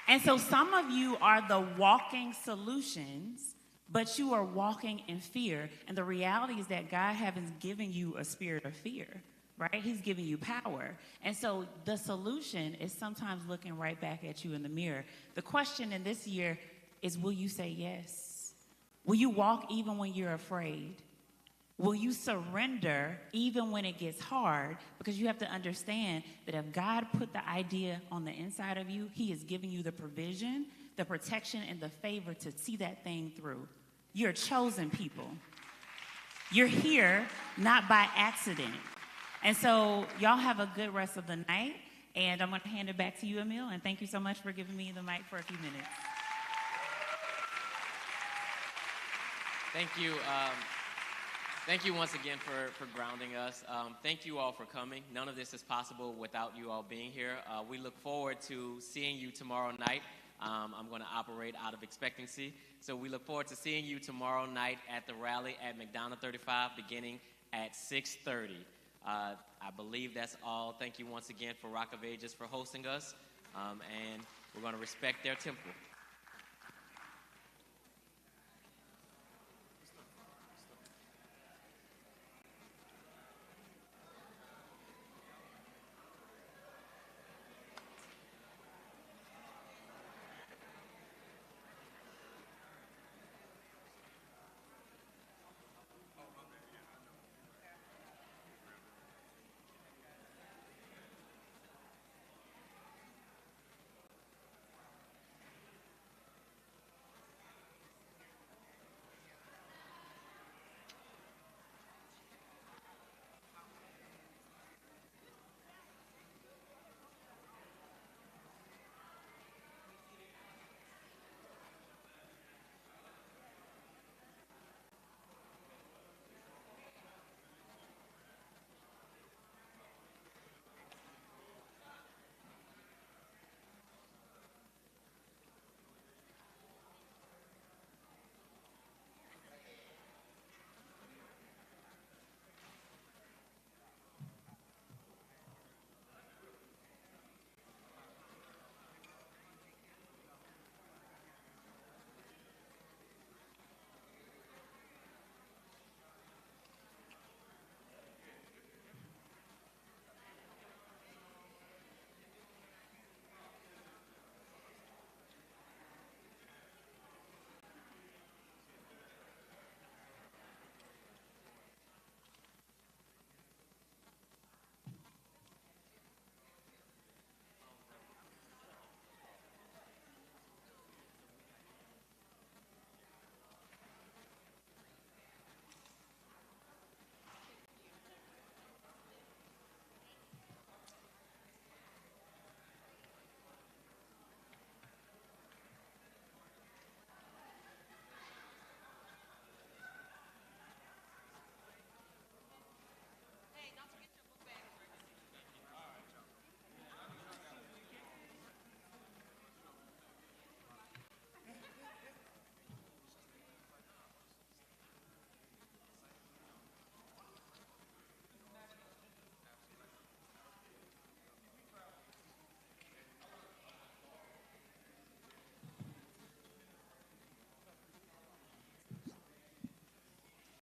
Speaker 6: And so some of you are the walking solutions, but you are walking in fear. And the reality is that God hasn't given you a spirit of fear, right? He's giving you power. And so the solution is sometimes looking right back at you in the mirror. The question in this year is, will you say yes? Will you walk even when you're afraid? Will you surrender even when it gets hard? Because you have to understand that if God put the idea on the inside of you, He is giving you the provision, the protection, and the favor to see that thing through. You're chosen people. You're here not by accident. And so y'all have a good rest of the night, and I'm going to hand it back to you, Emil, and thank you so much for giving me the mic for a few minutes.
Speaker 10: Thank you. Thank you once again for grounding us. Thank you all for coming. None of this is possible without you all being here. We look forward to seeing you tomorrow night I'm going to operate out of expectancy. So we look forward to seeing you tomorrow night at the rally at McDonough 35 beginning at 6:30. I believe that's all. Thank you once again for Rock of Ages for hosting us, and we're going to respect their temple.